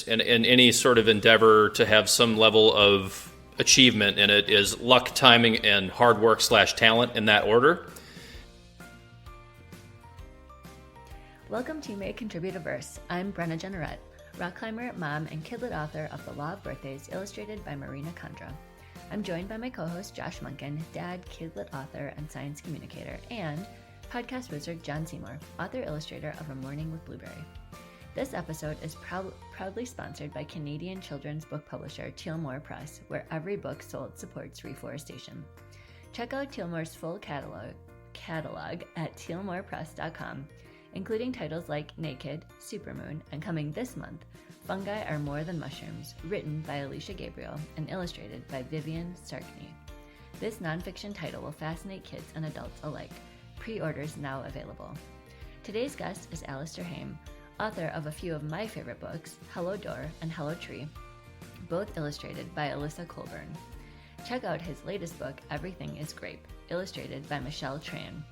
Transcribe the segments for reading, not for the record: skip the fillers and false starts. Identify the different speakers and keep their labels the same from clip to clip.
Speaker 1: in any sort of endeavor to have some level of achievement in it is luck, timing, and hard work / talent in that order.
Speaker 2: Welcome to May Contribute a Verse. I'm Brenna Jeanneret, rock climber, mom, and kidlit author of The Law of Birthdays, illustrated by Marina Kandra. I'm joined by my co-host Josh Monken, dad, kidlit author, and science communicator, and podcast wizard Jon Seymour, author-illustrator of A Morning with Blueberry. This episode is proudly sponsored by Canadian children's book publisher Tabor Press, where every book sold supports reforestation. Check out Tabor's full catalog at taborpress.com, including titles like Naked, Supermoon, and coming this month, Fungi Are More Than Mushrooms, written by Alicia Gabriel and illustrated by Vivian Sarkany. This nonfiction title will fascinate kids and adults alike. Pre-orders now available. Today's guest is Alastair Heim, author of a few of my favorite books, Hello Door and Hello Tree, both illustrated by Alyssa Colburn. Check out his latest book, Everything is Grape, illustrated by Michelle Tran.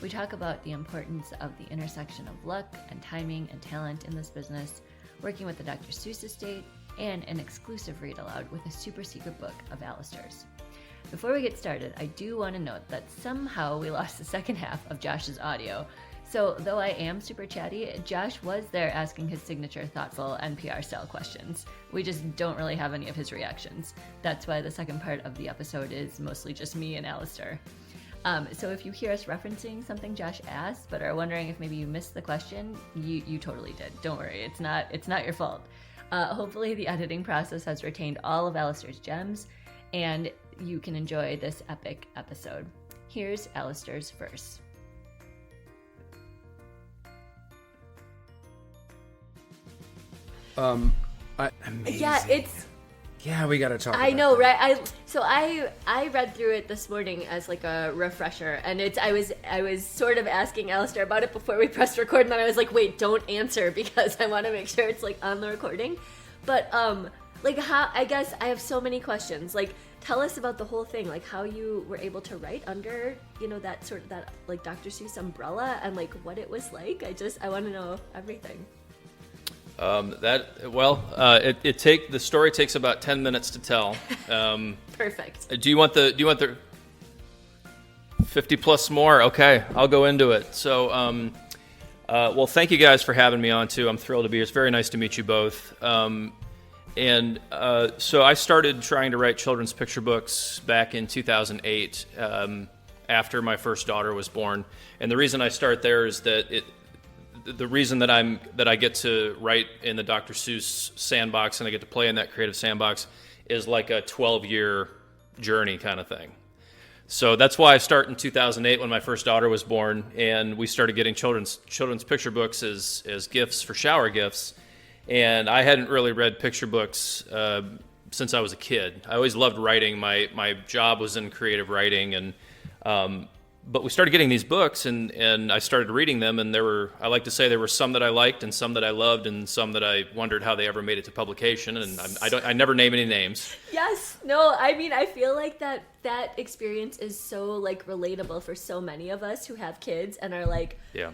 Speaker 2: We talk about the importance of the intersection of luck and timing and talent in this business, working with the Dr. Seuss estate, and an exclusive read aloud with a super secret book of Alastair's. Before we get started, I do want to note that somehow we lost the second half of Josh's audio. So though I am super chatty, Josh was there asking his signature thoughtful NPR style questions. We just don't really have any of his reactions. That's why the second part of the episode is mostly just me and Alastair. So if you hear us referencing something Josh asked, but are wondering if maybe you missed the question, you totally did. Don't worry, it's not your fault. Hopefully the editing process has retained all of Alastair's gems, and you can enjoy this epic episode. Here's Alastair's verse.
Speaker 3: Amazing. Yeah, we gotta talk about
Speaker 2: I know,
Speaker 3: that.
Speaker 2: right? I read through it this morning as like a refresher, and I was sort of asking Alastair about it before we pressed record, and then I was like, wait, don't answer because I want to make sure it's like on the recording. But like how, I guess I have so many questions. Like, tell us about the whole thing, like how you were able to write under, that like Dr. Seuss umbrella, and like what it was like. I want to know everything.
Speaker 1: The story takes about 10 minutes to tell.
Speaker 2: Perfect.
Speaker 1: Do you want the 50 plus more? Okay, I'll go into it. So, well, thank you guys for having me on too. I'm thrilled to be here. It's very nice to meet you both. So I started trying to write children's picture books back in 2008, after my first daughter was born. And the reason I start there is that the reason that I get to write in the Dr. Seuss sandbox and I get to play in that creative sandbox is like a 12-year journey kind of thing. So that's why I start in 2008 when my first daughter was born, and we started getting children's picture books as gifts for shower gifts. And I hadn't really read picture books since I was a kid. I always loved writing. My job was in creative writing, and but we started getting these books, and I started reading them, and I like to say there were some that I liked and some that I loved and some that I wondered how they ever made it to publication, and I never name any names.
Speaker 2: Yes. No, I mean, I feel like that experience is so like relatable for so many of us who have kids and are like, yeah,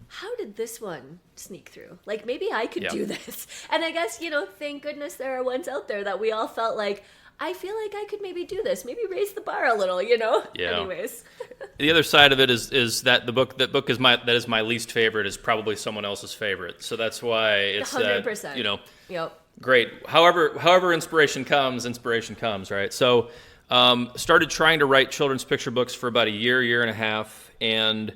Speaker 2: how did this one sneak through? Like, maybe I could do this. And I guess, thank goodness there are ones out there that we all felt like, I feel like I could maybe do this, maybe raise the bar a little, Yeah. Anyways.
Speaker 1: The other side of it is that that book is my least favorite is probably someone else's favorite. So that's why it's
Speaker 2: 100%. Yep.
Speaker 1: Great. However inspiration comes, right? So started trying to write children's picture books for about a year and a half, and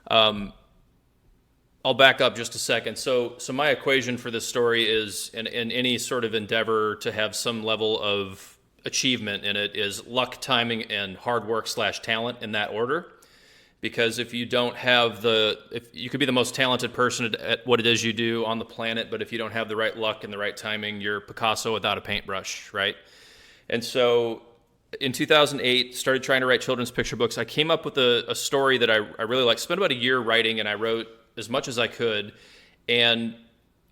Speaker 1: I'll back up just a second. So my equation for this story is in any sort of endeavor to have some level of achievement in it is luck, timing, and hard work / talent in that order. Because if you don't have if you could be the most talented person at what it is you do on the planet, but if you don't have the right luck and the right timing, you're Picasso without a paintbrush, right? And so in 2008, started trying to write children's picture books. I came up with a story that I really liked. Spent about a year writing, and I wrote as much as I could. And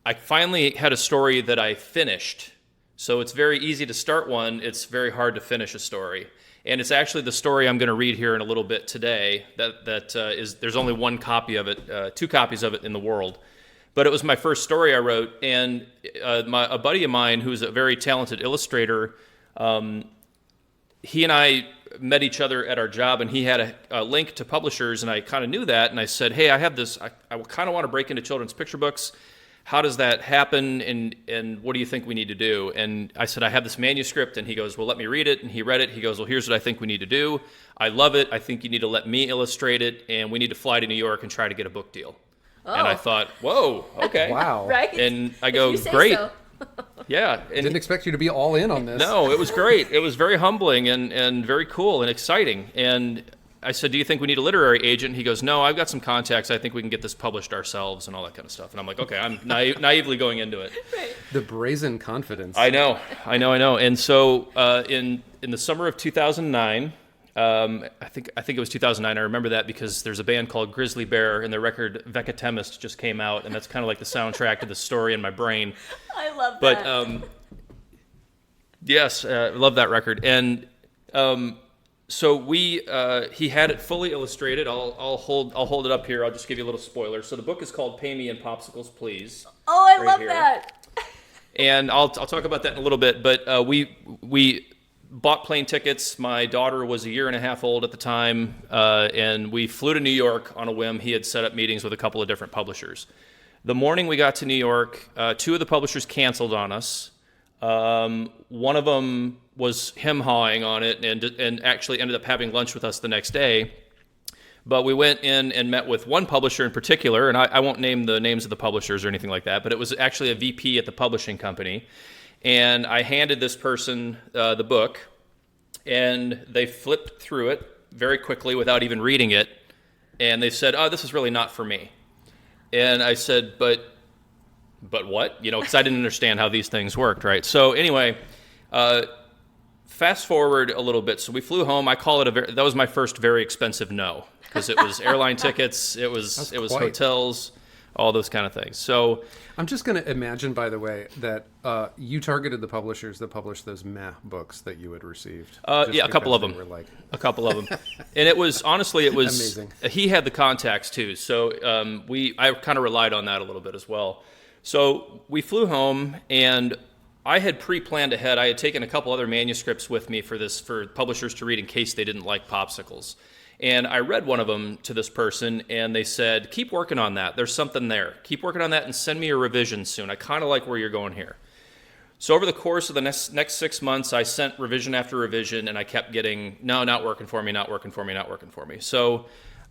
Speaker 1: I finally had a story that I finished. So it's very easy to start one. It's very hard to finish a story. And it's actually the story I'm going to read here in a little bit today. There's only one copy of it, two copies of it in the world. But it was my first story I wrote, and a buddy of mine who's a very talented illustrator, he and I met each other at our job, and he had a link to publishers, and I kind of knew that, and I said, hey, I have this, I kind of want to break into children's picture books. How does that happen, and what do you think we need to do? And I said, I have this manuscript, and he goes, well, let me read it, and he read it. He goes, well, here's what I think we need to do. I love it. I think you need to let me illustrate it, and we need to fly to New York and try to get a book deal. Oh. And I thought, whoa, okay.
Speaker 3: Wow.
Speaker 2: Right?
Speaker 1: And I go, great. So. Yeah. And
Speaker 3: didn't expect you to be all in on this.
Speaker 1: No, it was great. It was very humbling and very cool and exciting. And I said, do you think we need a literary agent? He goes, no, I've got some contacts. I think we can get this published ourselves and all that kind of stuff. And I'm like, okay, I'm naively going into it.
Speaker 2: Right.
Speaker 3: The brazen confidence.
Speaker 1: I know. And so in the summer of 2009, I think it was 2009. I remember that because there's a band called Grizzly Bear, and their record Vecatemist just came out, and that's kind of like the soundtrack to the story in my brain.
Speaker 2: I love that.
Speaker 1: But yes, I love that record. And so he had it fully illustrated. I'll hold it up here. I'll just give you a little spoiler. So the book is called Pay Me in Popsicles, Please.
Speaker 2: Oh, I love that.
Speaker 1: And I'll talk about that in a little bit. But we bought plane tickets. My daughter was a year and a half old at the time, and we flew to New York on a whim. He had set up meetings with a couple of different publishers. The morning we got to New York, two of the publishers canceled on us. One of them was him-hawing on it and actually ended up having lunch with us the next day. But we went in and met with one publisher in particular, and I won't name the names of the publishers or anything like that, but it was actually a VP at the publishing company. And I handed this person the book, and they flipped through it very quickly without even reading it, and they said, oh, this is really not for me. And I said, but what? Because I didn't understand how these things worked, right? So anyway, fast forward a little bit. So we flew home. I call it that was my first very expensive no, because it was airline tickets, it was hotels, all those kind of things. So
Speaker 3: I'm just going to imagine, by the way, that you targeted the publishers that published those books that you had received.
Speaker 1: Yeah, a couple of them. A couple of them. And it was
Speaker 3: amazing.
Speaker 1: He had the contacts too. So I kind of relied on that a little bit as well. So we flew home, and I had pre-planned ahead. I had taken a couple other manuscripts with me for publishers to read in case they didn't like popsicles. And I read one of them to this person, and they said, keep working on that. There's something there. Keep working on that and send me a revision soon. I kind of like where you're going here. So over the course of the next 6 months, I sent revision after revision, and I kept getting, no, not working for me, not working for me, not working for me. So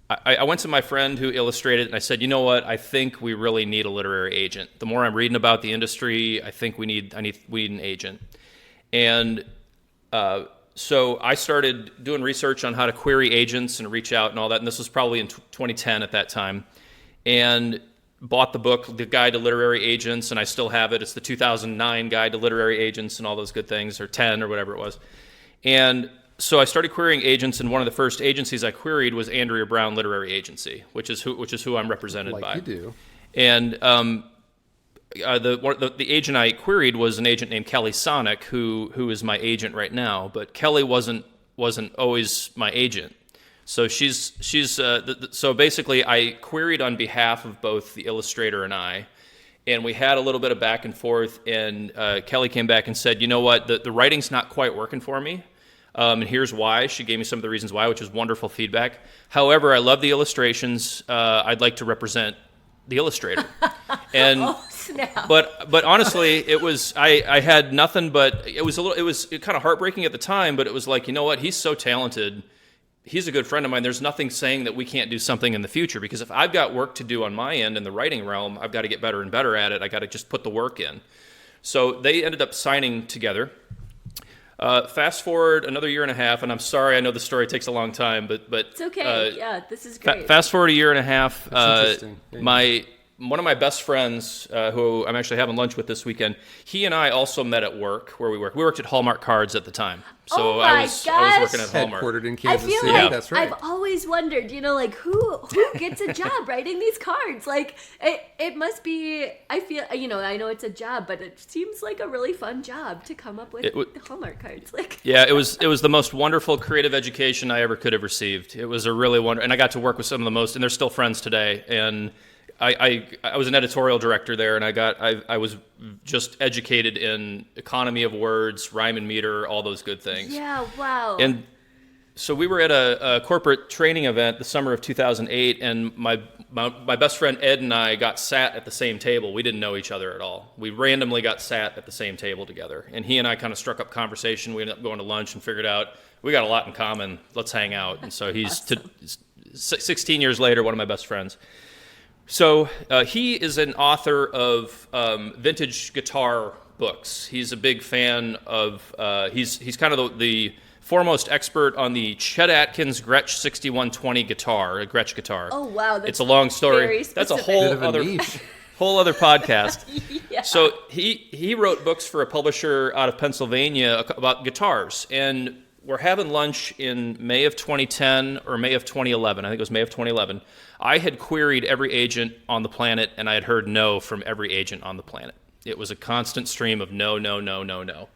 Speaker 1: I went to my friend who illustrated, and I said, you know what? I think we really need a literary agent. The more I'm reading about the industry, I think we need an agent. And so I started doing research on how to query agents and reach out and all that, and this was probably in 2010 at that time, and bought the book, The Guide to Literary Agents, and I still have it. It's the 2009 Guide to Literary Agents and all those good things, or 10 or whatever it was. And so I started querying agents, and one of the first agencies I queried was Andrea Brown Literary Agency, which is who I'm represented by.
Speaker 3: Like you do.
Speaker 1: And the agent I queried was an agent named Kelly Sonic, who is my agent right now. But Kelly wasn't always my agent. So so basically I queried on behalf of both the illustrator and I, and we had a little bit of back and forth. And Kelly came back and said, you know what, the writing's not quite working for me. And here's why. She gave me some of the reasons why, which was wonderful feedback. However, I love the illustrations. I'd like to represent the illustrator. And
Speaker 2: snap.
Speaker 1: But honestly, it was I had nothing but it was kind of heartbreaking at the time. But it was like, you know what? He's so talented. He's a good friend of mine. There's nothing saying that we can't do something in the future, because if I've got work to do on my end in the writing realm, I've got to get better and better at it. I got to just put the work in. So they ended up signing together. Fast forward another year and a half, and I'm sorry, I know the story takes a long time, but
Speaker 2: it's okay. Yeah, this is great.
Speaker 1: Fast forward a year and a half.
Speaker 3: That's interesting.
Speaker 1: One of my best friends, who I'm actually having lunch with this weekend, he and I also met at work where we worked. We worked at Hallmark Cards at the time. So I was working at Hallmark.
Speaker 3: Headquartered in Kansas City.
Speaker 2: Like
Speaker 3: That's right.
Speaker 2: I've always wondered, who gets a job writing these cards? Like, it must be, I feel, I know it's a job, but it seems like a really fun job to come up with the Hallmark cards. Like,
Speaker 1: yeah, it was the most wonderful creative education I ever could have received. It was a really wonderful, and I got to work with some of the most, and they're still friends today, and I was an editorial director there, and I was just educated in economy of words, rhyme and meter, all those good things.
Speaker 2: Yeah, wow.
Speaker 1: And so we were at a corporate training event the summer of 2008, and my best friend Ed and I got sat at the same table. We didn't know each other at all. We randomly got sat at the same table together, and he and I kind of struck up conversation. We ended up going to lunch and figured out we got a lot in common. Let's hang out. And so he's 16 years later, one of my best friends. So he is an author of vintage guitar books. He's a big fan of. He's kind of the foremost expert on the Chet Atkins Gretsch 6120 guitar, a Gretsch guitar.
Speaker 2: Oh wow,
Speaker 1: it's a long story.
Speaker 2: Very
Speaker 1: that's a
Speaker 2: specific.
Speaker 1: whole other podcast.
Speaker 2: Yeah.
Speaker 1: So he wrote books for a publisher out of Pennsylvania about guitars, and we're having lunch in May of 2010 or May of 2011. I think it was May of 2011. I had queried every agent on the planet, and I had heard no from every agent on the planet. It was a constant stream of no, no, no, no, no.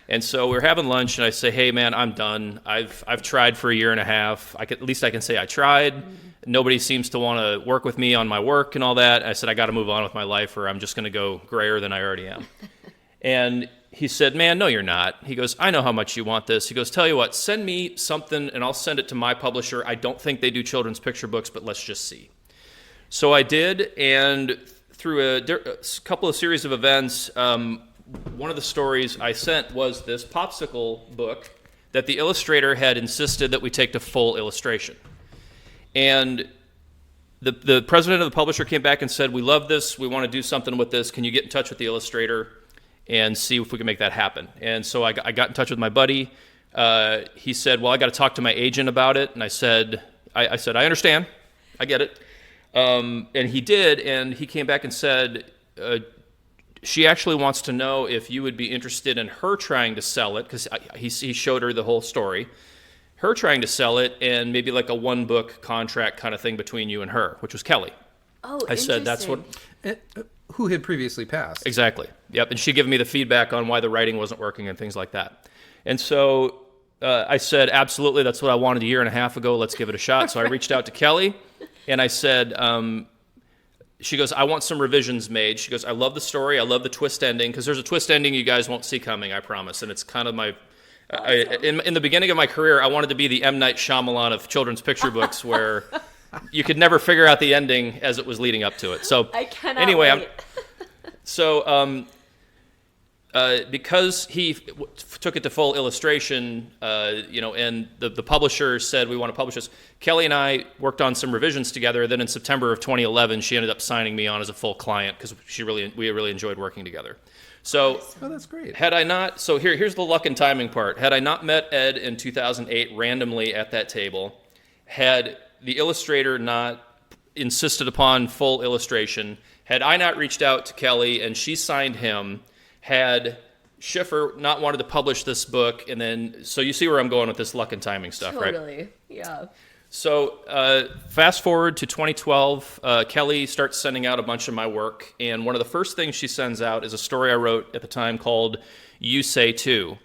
Speaker 1: And so we're having lunch, and I say, "Hey, man, I'm done. I've tried for a year and a half. At least I can say I tried. Mm-hmm. Nobody seems to want to work with me on my work and all that." I said, "I got to move on with my life, or I'm just going to go grayer than I already am." And he said, "Man, no, you're not." He goes, "I know how much you want this." He goes, "Tell you what, send me something, and I'll send it to my publisher. I don't think they do children's picture books, but let's just see." So I did, and through a couple of series of events, one of the stories I sent was this popsicle book that the illustrator had insisted that we take to full illustration. And the president of the publisher came back and said, "We love this. We want to do something with this. Can you get in touch with the illustrator and see if we can make that happen?" And so I got in touch with my buddy. He said, "Well, I got to talk to my agent about it." And I said, "I understand. I get it." And he did, and he came back and said, "She actually wants to know if you would be interested in her trying to sell it," because he showed her the whole story. Her trying to sell it, and maybe like a one-book contract kind of thing between you and her, which was Kelly.
Speaker 2: Oh,
Speaker 1: I said, "That's what..."
Speaker 3: Who had previously passed.
Speaker 1: Exactly. Yep. And she gave me the feedback on why the writing wasn't working and things like that. And so I said, "Absolutely, that's what I wanted a year and a half ago. Let's give it a shot." So I reached out to Kelly, and I said, she goes, "I want some revisions made." She goes, "I love the story. I love the twist ending," because there's a twist ending you guys won't see coming, I promise. And it's kind of my... in the beginning of my career, I wanted to be the M. Night Shyamalan of children's picture books, where you could never figure out the ending as it was leading up to it. So
Speaker 2: I cannot
Speaker 1: anyway,
Speaker 2: wait.
Speaker 1: Because he took it to full illustration, and the publisher said, "We want to publish this," Kelly and I worked on some revisions together. Then in September of 2011, she ended up signing me on as a full client because we really enjoyed working together. So
Speaker 3: that's great.
Speaker 1: Had I not, so here's the luck and timing part. Had I not met Ed in 2008 randomly at that table, had the illustrator not insisted upon full illustration, had I not reached out to Kelly and she signed him, had Schiffer not wanted to publish this book, and then, so you see where I'm going with this luck and timing stuff, right?
Speaker 2: Totally, yeah.
Speaker 1: So fast forward to 2012, Kelly starts sending out a bunch of my work, and one of the first things she sends out is a story I wrote at the time called You Say Too.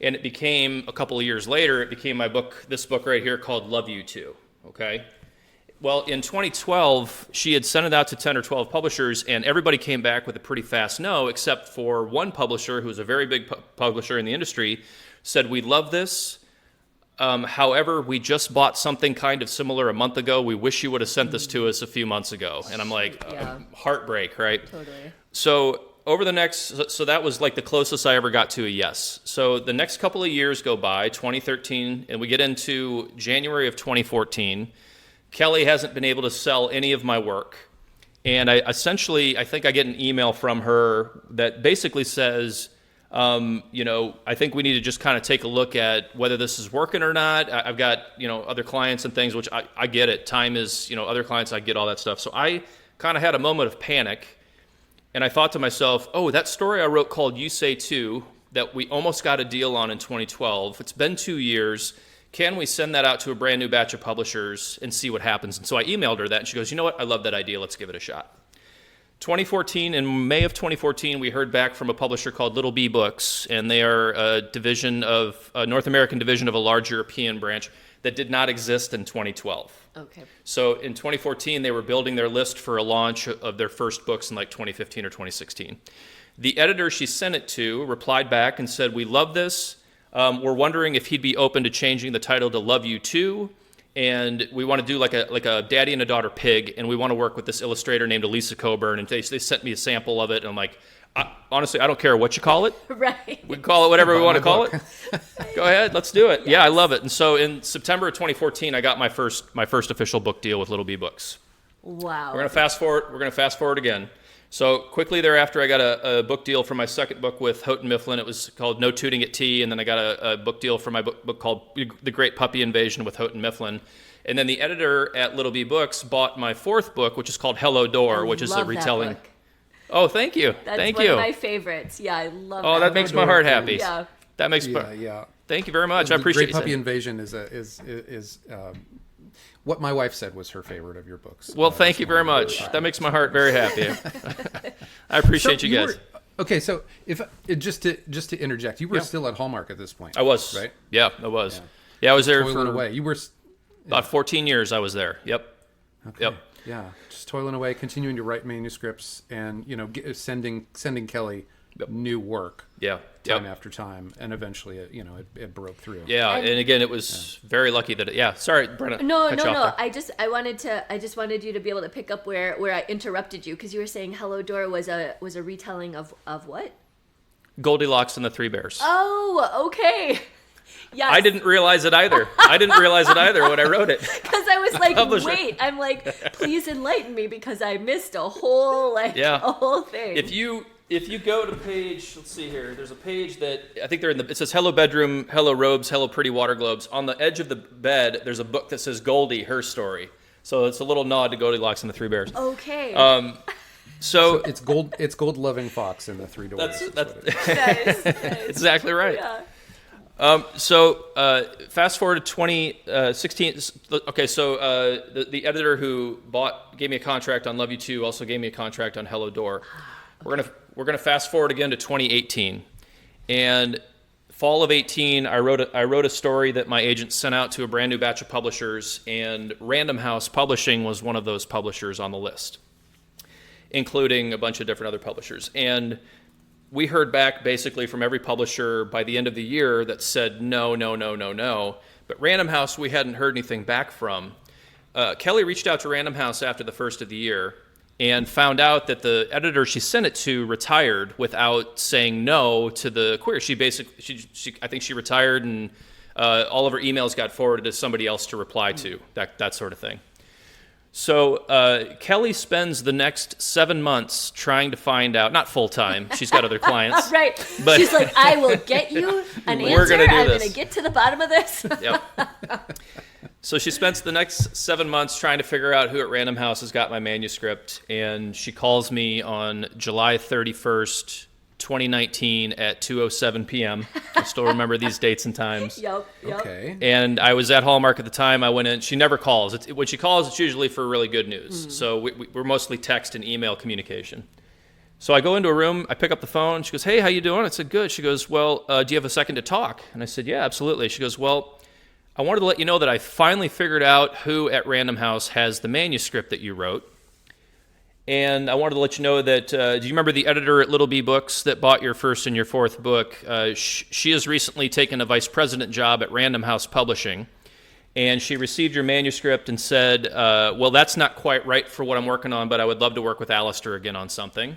Speaker 1: And it became, a couple of years later, it became my book, this book right here called Love You Too, okay? Well, in 2012, she had sent it out to 10 or 12 publishers, and everybody came back with a pretty fast no, except for one publisher, who was a very big publisher in the industry, said, "We love this. However, we just bought something kind of similar a month ago. We wish you would have sent this to us a few months ago." And I'm like, heartbreak, right?
Speaker 2: Totally.
Speaker 1: So so that was like the closest I ever got to a yes. So the next couple of years go by, 2013, and we get into January of 2014. Kelly hasn't been able to sell any of my work. And I think I get an email from her that basically says, I think we need to just kind of take a look at whether this is working or not. I've got, other clients and things, which I get it. Time is, other clients, I get all that stuff. So I kind of had a moment of panic, and I thought to myself, oh, that story I wrote called You Say Too, that we almost got a deal on in 2012. It's been 2 years. Can we send that out to a brand new batch of publishers and see what happens? And so I emailed her that, and she goes, "You know what? I love that idea. Let's give it a shot." 2014, in May of 2014, we heard back from a publisher called Little Bee Books, and they are a North American division of a large European branch that did not exist in 2012.
Speaker 2: Okay.
Speaker 1: So in 2014, they were building their list for a launch of their first books in like 2015 or 2016. The editor she sent it to replied back and said, "We love this. We're wondering if he'd be open to changing the title to Love You Too. And we want to do like a daddy and a daughter pig, and we want to work with this illustrator named Elisa Coburn." And they sent me a sample of it, and I'm like, honestly, I don't care what you call it.
Speaker 2: Right.
Speaker 1: We can call it whatever we want to call it. Go ahead, let's do it. Yes. Yeah, I love it. And so in September of 2014, I got my first official book deal with Little Bee Books.
Speaker 2: Wow.
Speaker 1: We're gonna fast forward again. So quickly thereafter, I got a book deal for my second book with Houghton Mifflin. It was called No Tooting at Tea, and then I got a book deal for my book called The Great Puppy Invasion with Houghton Mifflin. And then the editor at Little Bee Books bought my fourth book, which is called Hello Door, which is a retelling.
Speaker 2: That book.
Speaker 1: Oh, thank you.
Speaker 2: That's one of my favorites. Yeah, I love that.
Speaker 1: Oh, that makes my heart happy.
Speaker 2: Yeah.
Speaker 1: That makes
Speaker 3: yeah.
Speaker 1: Thank you very much. I appreciate it.
Speaker 3: The Great Puppy Invasion is what my wife said was her favorite of your books.
Speaker 1: Well, thank you very much. That makes my heart very happy. I appreciate you guys.
Speaker 3: Okay, so if just to interject, you were still at Hallmark at this point.
Speaker 1: I was.
Speaker 3: Right?
Speaker 1: Yeah, I was. Yeah, I was there
Speaker 3: toiling
Speaker 1: for
Speaker 3: away. You were
Speaker 1: about 14 years. I was there. Yep.
Speaker 3: Okay.
Speaker 1: Yep.
Speaker 3: Yeah, just toiling away, continuing to write manuscripts, and sending Kelly new work.
Speaker 1: Yeah.
Speaker 3: Time after time, and eventually, it broke through.
Speaker 1: Yeah, and again, it was very lucky that. Sorry, Brenna.
Speaker 2: No. I just wanted you to be able to pick up where I interrupted you, because you were saying Hello Door was a retelling of what?
Speaker 1: Goldilocks and the Three Bears.
Speaker 2: Oh, okay. Yes.
Speaker 1: I didn't realize it either. When I wrote it.
Speaker 2: Because I was like, wait, I'm like, please enlighten me, because I missed a whole thing.
Speaker 1: If you go to page, let's see here, there's a page that I think it says Hello Bedroom, Hello Robes, Hello Pretty Water Globes. On the edge of the bed, there's a book that says Goldie, Her Story. So it's a little nod to Goldilocks and the Three Bears.
Speaker 2: Okay.
Speaker 3: So it's gold loving fox in the Three Doors.
Speaker 1: That's
Speaker 2: nice.
Speaker 1: exactly right.
Speaker 2: Yeah.
Speaker 1: Fast forward to 2016. Okay, so the editor who gave me a contract on Love You Too also gave me a contract on Hello Door. We're gonna fast forward again to 2018, and fall of 18, I wrote a story that my agent sent out to a brand new batch of publishers, and Random House Publishing was one of those publishers on the list, including a bunch of different other publishers. And we heard back basically from every publisher by the end of the year that said no. But Random House, we hadn't heard anything back from. Kelly reached out to Random House after the first of the year and found out that the editor she sent it to retired without saying no to the query. I think she retired, and all of her emails got forwarded to somebody else to reply to, that sort of thing. So Kelly spends the next 7 months trying to find out, not full time, she's got other clients.
Speaker 2: Right.
Speaker 1: But
Speaker 2: she's like, I will get you an answer.
Speaker 1: We're gonna do
Speaker 2: I'm
Speaker 1: this.
Speaker 2: going to get to the bottom of this.
Speaker 1: Yep. So she spends the next 7 months trying to figure out who at Random House has got my manuscript, and she calls me on July 31st, 2019 at 2:07 p.m. I still remember these dates and times.
Speaker 2: Yep.
Speaker 3: Okay.
Speaker 1: And I was at Hallmark at the time. I went in. She never calls. When she calls, it's usually for really good news. So we're mostly text and email communication. So I go into a room. I pick up the phone. She goes, "Hey, how you doing?" I said, "Good." She goes, "Well, do you have a second to talk?" And I said, "Yeah, absolutely." She goes, "Well, I wanted to let you know that I finally figured out who at Random House has the manuscript that you wrote. And I wanted to let you know that, do you remember the editor at Little Bee Books that bought your first and your fourth book? She has recently taken a vice president job at Random House Publishing. And she received your manuscript and said, well, that's not quite right for what I'm working on, but I would love to work with Alastair again on something."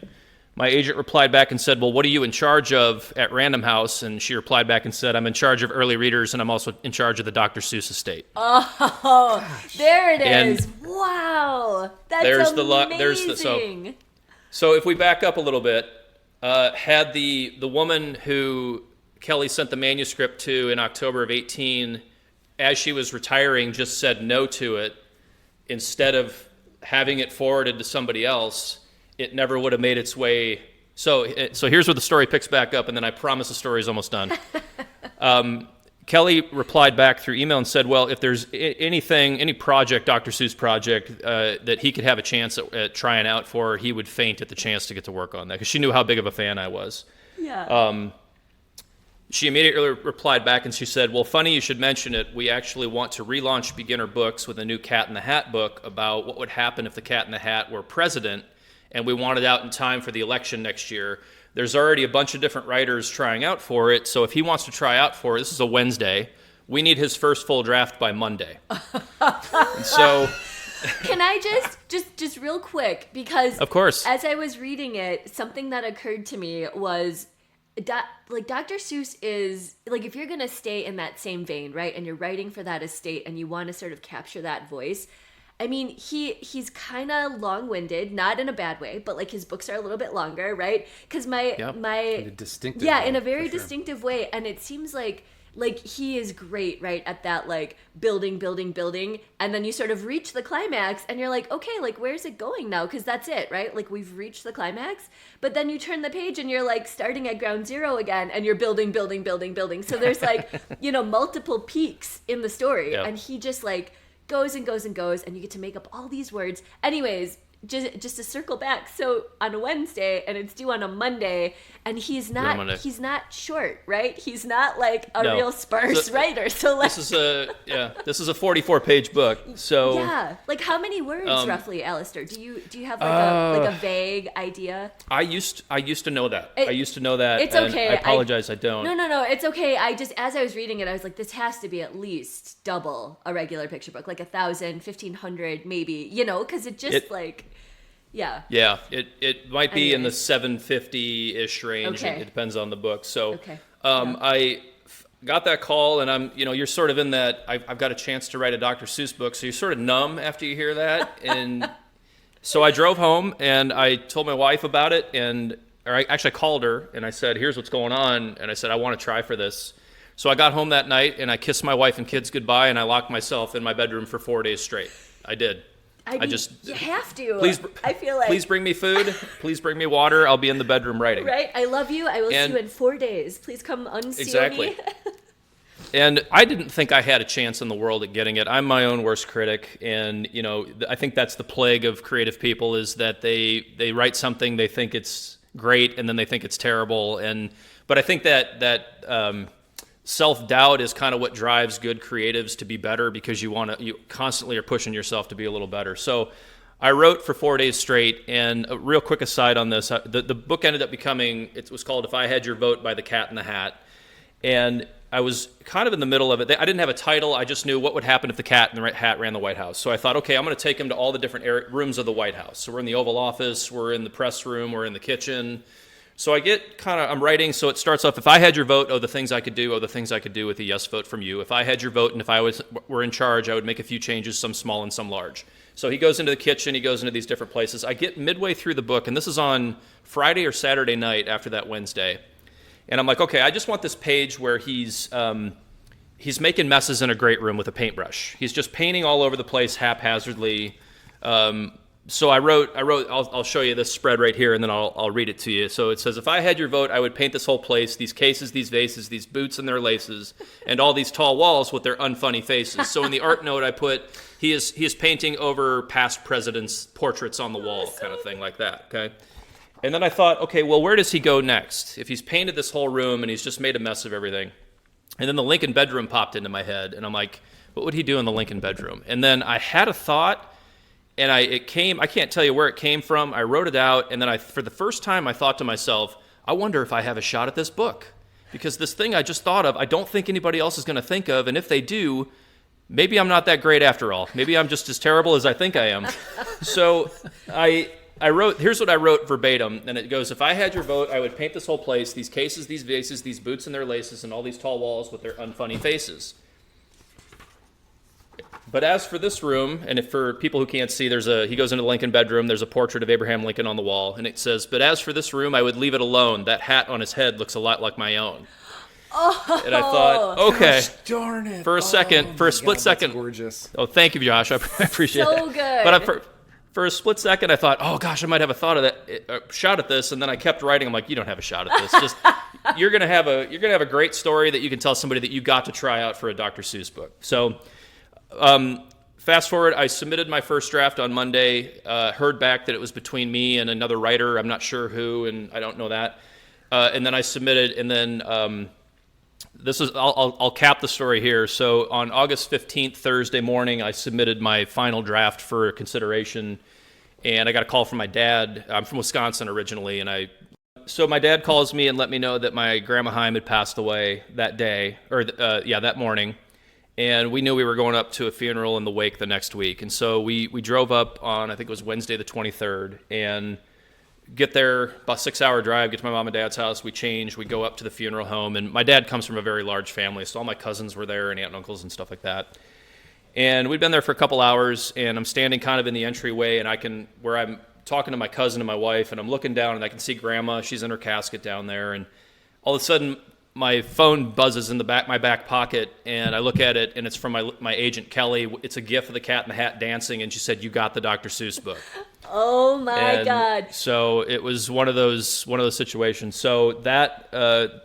Speaker 1: My agent replied back and said, "Well, what are you in charge of at Random House?" And she replied back and said, "I'm in charge of early readers, and I'm also in charge of the Dr. Seuss estate."
Speaker 2: Oh, gosh. There it is.
Speaker 1: And
Speaker 2: wow. That's amazing.
Speaker 1: So if we back up a little bit, had the woman who Kelly sent the manuscript to in October of 18, as she was retiring, just said no to it, instead of having it forwarded to somebody else, it never would have made its way. So here's where the story picks back up, and then I promise the story is almost done. Kelly replied back through email and said, well, if there's any project, Dr. Seuss project, that he could have a chance at trying out for, he would faint at the chance to get to work on that, because she knew how big of a fan I was.
Speaker 2: Yeah.
Speaker 1: She immediately replied back and she said, well, funny you should mention it. We actually want to relaunch Beginner Books with a new Cat in the Hat book about what would happen if the Cat in the Hat were president, and we want it out in time for the election next year. There's already a bunch of different writers trying out for it, so if he wants to try out for it, this is a Wednesday, we need his first full draft by Monday. And so...
Speaker 2: Can I just real quick, because
Speaker 1: of course,
Speaker 2: as I was reading it, something that occurred to me was, Dr. Seuss is, like, if you're going to stay in that same vein, right, and you're writing for that estate and you want to sort of capture that voice, I mean, he's kind of long-winded, not in a bad way, but like his books are a little bit longer, right? Because in a distinctive way, in a very distinctive way, and it seems like he is great, right, at that, like, building, and then you sort of reach the climax, and you're like, okay, like, where's it going now? Because that's it, right? Like, we've reached the climax, but then you turn the page, and you're, like, starting at ground zero again, and you're building. So there's, like, multiple peaks in the story, and he just, like, goes, and you get to make up all these words. Anyways, just to circle back, so on a Wednesday, and it's due on a Monday, and he's not short, right? He's not like a real sparse writer. So like, this
Speaker 1: is a 44-page book. So
Speaker 2: yeah, like how many words roughly, Alastair? Do you have like a vague idea?
Speaker 1: I used to know that. It's
Speaker 2: okay.
Speaker 1: I apologize. I don't.
Speaker 2: No. It's okay. As I was reading it, I was like, this has to be at least double a regular picture book, like 1,000, 1,500, maybe. Because it just Yeah. Yeah,
Speaker 1: it might be in the 750-ish range.
Speaker 2: Okay.
Speaker 1: It depends on the book. So
Speaker 2: okay.
Speaker 1: I got that call, and you're sort of in that, I've got a chance to write a Dr. Seuss book, so you're sort of numb after you hear that. And so I drove home, and I told my wife about it, I called her, and I said, here's what's going on, and I said, I want to try for this. So I got home that night, and I kissed my wife and kids goodbye, and I locked myself in my bedroom for 4 days straight. I did.
Speaker 2: I mean, you have to.
Speaker 1: Please,
Speaker 2: I feel like.
Speaker 1: Please bring me food. Please bring me water. I'll be in the bedroom writing.
Speaker 2: Right? I love you. I will see you in 4 days. Please come unseal me.
Speaker 1: And I didn't think I had a chance in the world at getting it. I'm my own worst critic. And, I think that's the plague of creative people, is that they write something, they think it's great, and then they think it's terrible. But I think that self-doubt is kind of what drives good creatives to be better, because you constantly are pushing yourself to be a little better. So I wrote for 4 days straight, and a real quick aside on this, the book ended up becoming, it was called If I Had Your Vote by the Cat in the Hat. And I was kind of in the middle of it. I didn't have a title. I just knew what would happen if the Cat in the Hat ran the White House. So I thought, okay, I'm going to take him to all the different rooms of the White House. So we're in the Oval Office, we're in the press room, we're in the kitchen. So I'm writing, so it starts off, if I had your vote, the things I could do, the things I could do with a yes vote from you. If I had your vote, and if I were in charge, I would make a few changes, some small and some large. So he goes into the kitchen, he goes into these different places. I get midway through the book, and this is on Friday or Saturday night after that Wednesday. And I'm like, okay, I just want this page where he's making messes in a great room with a paintbrush. He's just painting all over the place haphazardly. So I wrote. I'll show you this spread right here, and then I'll read it to you. So it says, if I had your vote, I would paint this whole place, these cases, these vases, these boots and their laces, and all these tall walls with their unfunny faces. So in the art note, I put, he is painting over past presidents' portraits on the wall, kind of thing like that, okay? And then I thought, okay, well, where does he go next? If he's painted this whole room and he's just made a mess of everything. And then the Lincoln bedroom popped into my head, and I'm like, what would he do in the Lincoln bedroom? And then I had a thought, and I can't tell you where it came from. I wrote it out, and then for the first time, I thought to myself, I wonder if I have a shot at this book. Because this thing I just thought of, I don't think anybody else is going to think of, and if they do, maybe I'm not that great after all. Maybe I'm just as terrible as I think I am. So I wrote, here's what I wrote verbatim, and it goes, if I had your vote, I would paint this whole place, these cases, these vases, these boots and their laces, and all these tall walls with their unfunny faces. But as for this room, and if for people who can't see, he goes into the Lincoln bedroom, there's a portrait of Abraham Lincoln on the wall, and it says, but as for this room, I would leave it alone. That hat on his head looks a lot like my own.
Speaker 2: Oh,
Speaker 1: and I thought, okay,
Speaker 3: gosh, darn it.
Speaker 1: For a split second.
Speaker 3: That's gorgeous.
Speaker 1: Oh, thank you, Josh. I appreciate it.
Speaker 2: So good.
Speaker 1: But for a split second, I thought, oh gosh, I might have a shot at this, and then I kept writing. I'm like, you don't have a shot at this. you're gonna have a great story that you can tell somebody that you got to try out for a Dr. Seuss book. So, fast forward, I submitted my first draft on Monday. Heard back that it was between me and another writer. I'm not sure who, and I don't know that. And then I submitted, and then I'll cap the story here. So on August 15th, Thursday morning, I submitted my final draft for consideration, and I got a call from my dad. I'm from Wisconsin originally, and so my dad calls me and let me know that my grandma Heim had passed away that day, or that morning, and we knew we were going up to a funeral in the wake the next week. And so we drove up on, I think it was Wednesday the 23rd, and get there, about 6-hour drive, get to my mom and dad's house, we change, we go up to the funeral home, and my dad comes from a very large family, so all my cousins were there, and aunt and uncles and stuff like that. And we'd been there for a couple hours, and I'm standing kind of in the entryway, and where I'm talking to my cousin and my wife, and I'm looking down, and I can see Grandma, she's in her casket down there, and all of a sudden, my phone buzzes in my back pocket, and I look at it, and it's from my agent, Kelly. It's a gif of the Cat in the Hat dancing, and she said, "You got the Dr. Seuss book."
Speaker 2: Oh my God!
Speaker 1: So it was one of those situations. So that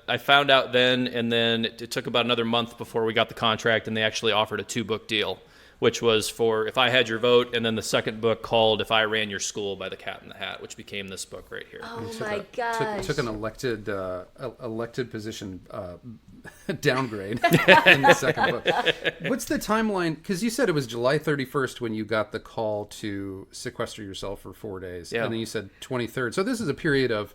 Speaker 1: I found out then, and then it took about another month before we got the contract, and they actually offered a 2-book deal, which was for If I Had Your Vote, and then the second book called If I Ran Your School by the Cat in the Hat, which became this book right here.
Speaker 2: Oh my gosh!
Speaker 3: Took an elected position downgrade in the second book. What's the timeline? Because you said it was July 31st when you got the call to sequester yourself for 4 days, and then you said 23rd. So this is a period of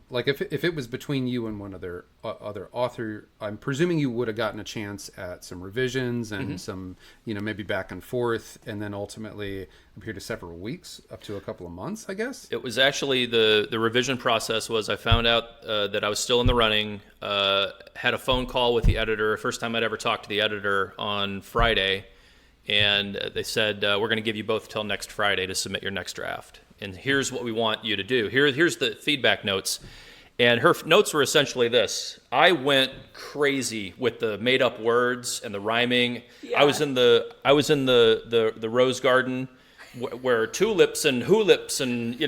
Speaker 3: like if it was between you and one other author, I'm presuming you would have gotten a chance at some revisions and some, maybe back and forth, and then ultimately a period of several weeks up to a couple of months, I guess.
Speaker 1: It was actually the revision process was I found out that I was still in the running, had a phone call with the editor, first time I'd ever talked to the editor, on Friday, and they said, we're going to give you both till next Friday to submit your next draft. And here's what we want you to do. Here's the feedback notes. And her notes were essentially this. I went crazy with the made up words and the rhyming. Yeah. I was in the rose garden where tulips and hulips and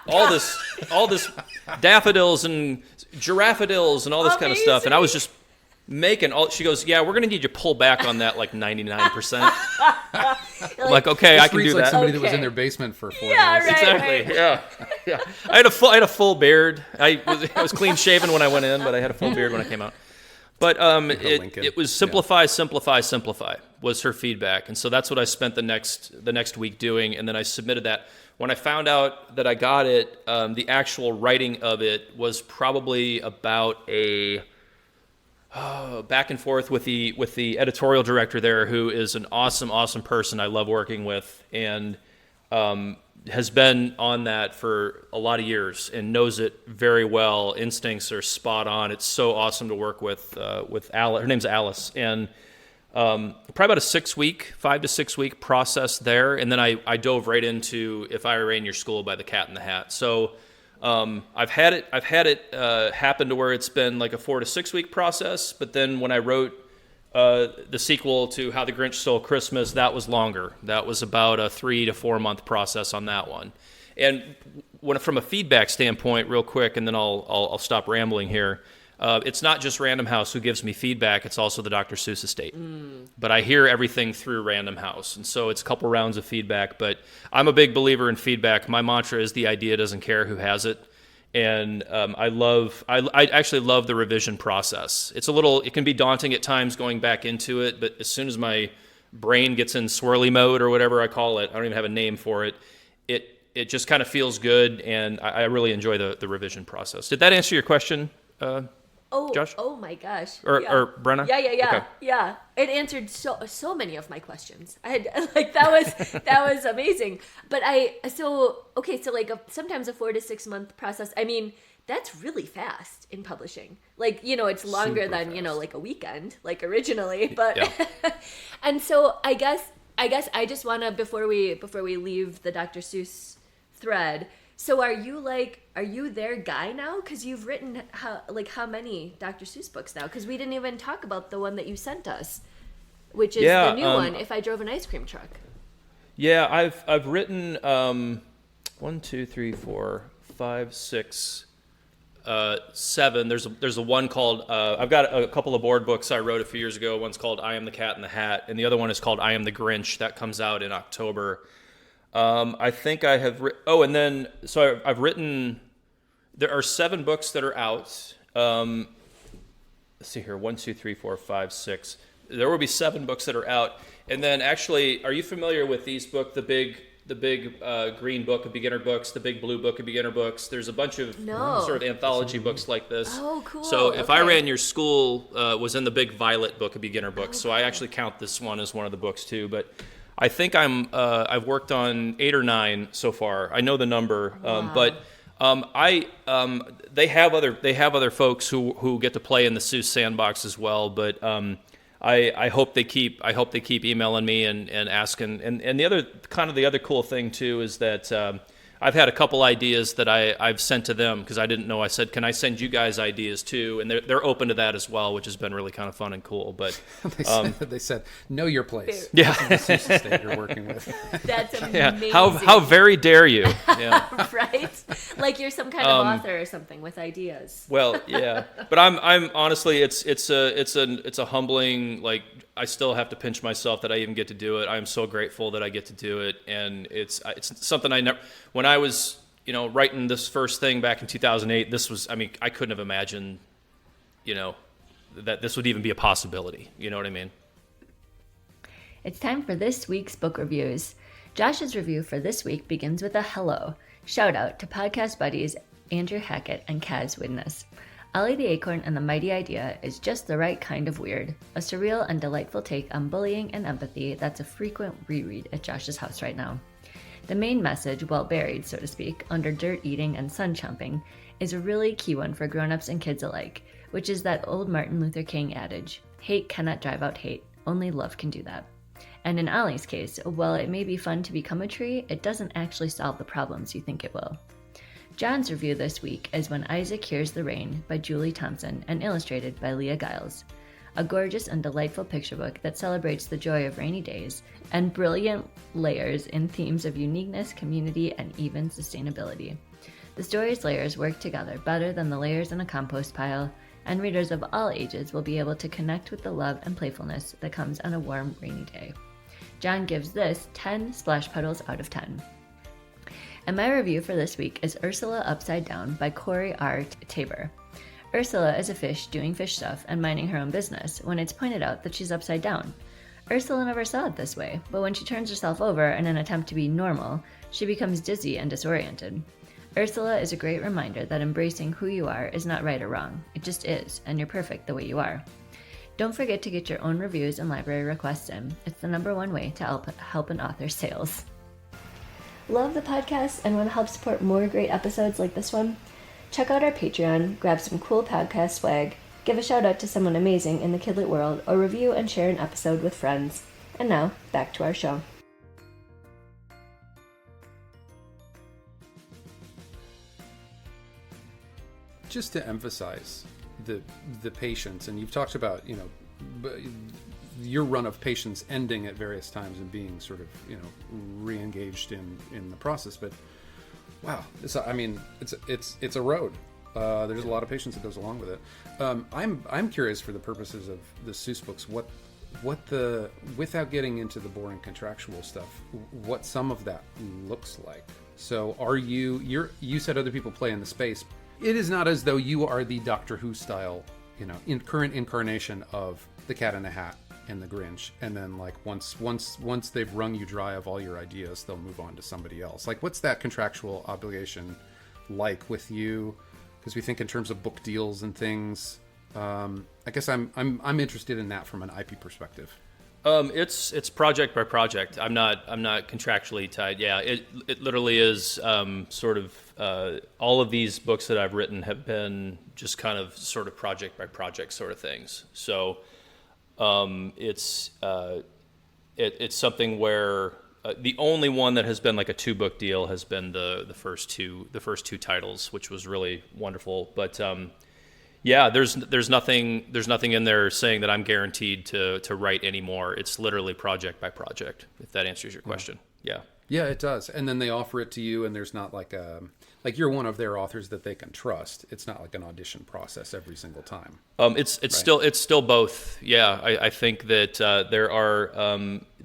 Speaker 1: all this daffodils and giraffodils and all this kind of stuff. And I was just making all. She goes, "Yeah, we're gonna need you to pull back on that like 99%." like, okay, I can do
Speaker 3: like
Speaker 1: that.
Speaker 3: Somebody that was in their basement for 4 days.
Speaker 2: Right,
Speaker 1: exactly. Right. Yeah. I had a full beard. I was clean shaven when I went in, but I had a full beard when I came out. But it was simplify was her feedback, and so that's what I spent the next week doing, and then I submitted that. When I found out that I got it, the actual writing of it was probably about a back and forth with the editorial director there, who is an awesome person I love working with, and has been on that for a lot of years and knows it very well. Instincts are spot on. It's so awesome to work with Alice. Her name's Alice, and probably about a 5 to 6 week process there, and then I dove right into If I Ran Your School by the Cat in the Hat. So I've had it happen to where it's been like a 4 to 6 week process, but then when I wrote the sequel to How the Grinch Stole Christmas, that was longer. That was about a 3 to 4 month process on that one. And from a feedback standpoint, real quick, and then I'll stop rambling here. It's not just Random House who gives me feedback; it's also the Dr. Seuss estate. But I hear everything through Random House, and so it's a couple rounds of feedback. But I'm a big believer in feedback. My mantra is the idea doesn't care who has it, and I actually love the revision process. It can be daunting at times going back into it, but as soon as my brain gets in swirly mode or whatever I call it, I don't even have a name for it. It just kind of feels good, and I really enjoy the revision process. Did that answer your question? Josh?
Speaker 2: Oh my gosh.
Speaker 1: Or Brenna?
Speaker 2: Yeah. Okay. Yeah. It answered so many of my questions. I had that was amazing. But so sometimes a 4 to 6 month process. I mean, that's really fast in publishing. It's longer than, like a weekend, like originally. But and so I guess I just want to before we leave the Dr. Seuss thread. So are you their guy now? Because you've written how many Dr. Seuss books now? Because we didn't even talk about the one that you sent us, which is the new one, If I Drove an Ice Cream Truck.
Speaker 1: Yeah, I've written 1, 2, 3, 4, 5, 6 7. There's a one called, I've got a couple of board books I wrote a few years ago. One's called I Am the Cat in the Hat, and the other one is called I Am the Grinch. That comes out in October. I think I have, I've written, there are 7 books that are out. Let's see here, 1, 2, 3, 4, 5, 6. There will be 7 books that are out. And then actually, are you familiar with these books, the big green book of beginner books, the big blue book of beginner books? There's a bunch of sort of anthology books like this.
Speaker 2: Oh, cool.
Speaker 1: So if I ran your school, was in the big violet book of beginner books. So I actually count this one as one of the books too. But I think I've worked on 8 or 9 so far. I know the number, but they have other folks who get to play in the Seuss sandbox as well. But I hope they keep emailing me and asking. And the other cool thing too is that I've had a couple ideas that I've sent to them because I didn't know. I said, can I send you guys ideas too? And they're open to that as well, which has been really kind of fun and cool. But
Speaker 3: they said, know your place.
Speaker 1: Yeah.
Speaker 3: This is the Seuss estate you're working with.
Speaker 2: That's amazing.
Speaker 1: Yeah. How very dare you? Yeah.
Speaker 2: Right? Like you're some kind of author or something with ideas.
Speaker 1: Well, yeah. But I'm honestly, it's a humbling, like, I still have to pinch myself that I even get to do it. I'm so grateful that I get to do it, and it's something I never. When I was, writing this first thing back in 2008, I couldn't have imagined, that this would even be a possibility. You know what I mean?
Speaker 2: It's time for this week's book reviews. Josh's review for this week begins with a hello. Shout out to podcast buddies Andrew Hacket and Kaz Windness. OLLIE the ACORN and the Mighty Idea is just the right kind of weird, a surreal and delightful take on bullying and empathy that's a frequent reread at Josh's house right now. The main message, well buried, so to speak, under dirt eating and sun chomping, is a really key one for grown-ups and kids alike, which is that old Martin Luther King adage, hate cannot drive out hate, only love can do that. And in OLLIE's case, while it may be fun to become a tree, it doesn't actually solve the problems you think it will. John's review this week is When Isaac Hears the Rain by Julie Thompson and illustrated by Leah Giles, a gorgeous and delightful picture book that celebrates the joy of rainy days and brilliant layers in themes of uniqueness, community, and even sustainability. The story's layers work together better than the layers in a compost pile, and readers of all ages will be able to connect with the love and playfulness that comes on a warm, rainy day. John gives this 10 splash puddles out of 10. And my review for this week is Ursula Upside Down by Corey R. Tabor. Ursula is a fish doing fish stuff and minding her own business when it's pointed out that she's upside down. Ursula never saw it this way, but when she turns herself over in an attempt to be normal, she becomes dizzy and disoriented. Ursula is a great reminder that embracing who you are is not right or wrong. It just is, and you're perfect the way you are. Don't forget to get your own reviews and library requests in. It's the #1 way to help an author's sales. Love the podcast and want to help support more great episodes like this one? Check out our Patreon, grab some cool podcast swag, give a shout out to someone amazing in the Kidlit world, or review and share an episode with friends. And now, back to our show.
Speaker 3: Just to emphasize the patience, and you've talked about, your run of patience ending at various times and being sort of, re-engaged in the process. But wow, it's a road. There's a lot of patience that goes along with it. I'm curious, for the purposes of the Seuss books, without getting into the boring contractual stuff, what some of that looks like. So you said other people play in the space. It is not as though you are the Doctor Who style, in current incarnation of the Cat in the Hat and the Grinch, and then like once they've wrung you dry of all your ideas, they'll move on to somebody else. Like, what's that contractual obligation like with you? Because we think in terms of book deals and things. I guess I'm interested in that from an IP perspective.
Speaker 1: It's project by project. I'm not contractually tied. Yeah, it literally is sort of all of these books that I've written have been just kind of sort of project by project sort of things. So it's something where the only one that has been like a 2-book deal has been the first two titles, which was really wonderful. But yeah, there's nothing in there saying that I'm guaranteed to write anymore. It's literally project by project, if that answers your question. Yeah.
Speaker 3: Yeah, it does. And then they offer it to you, and there's not like you're one of their authors that they can trust. It's not like an audition process every single time.
Speaker 1: It's still both. Yeah, I think that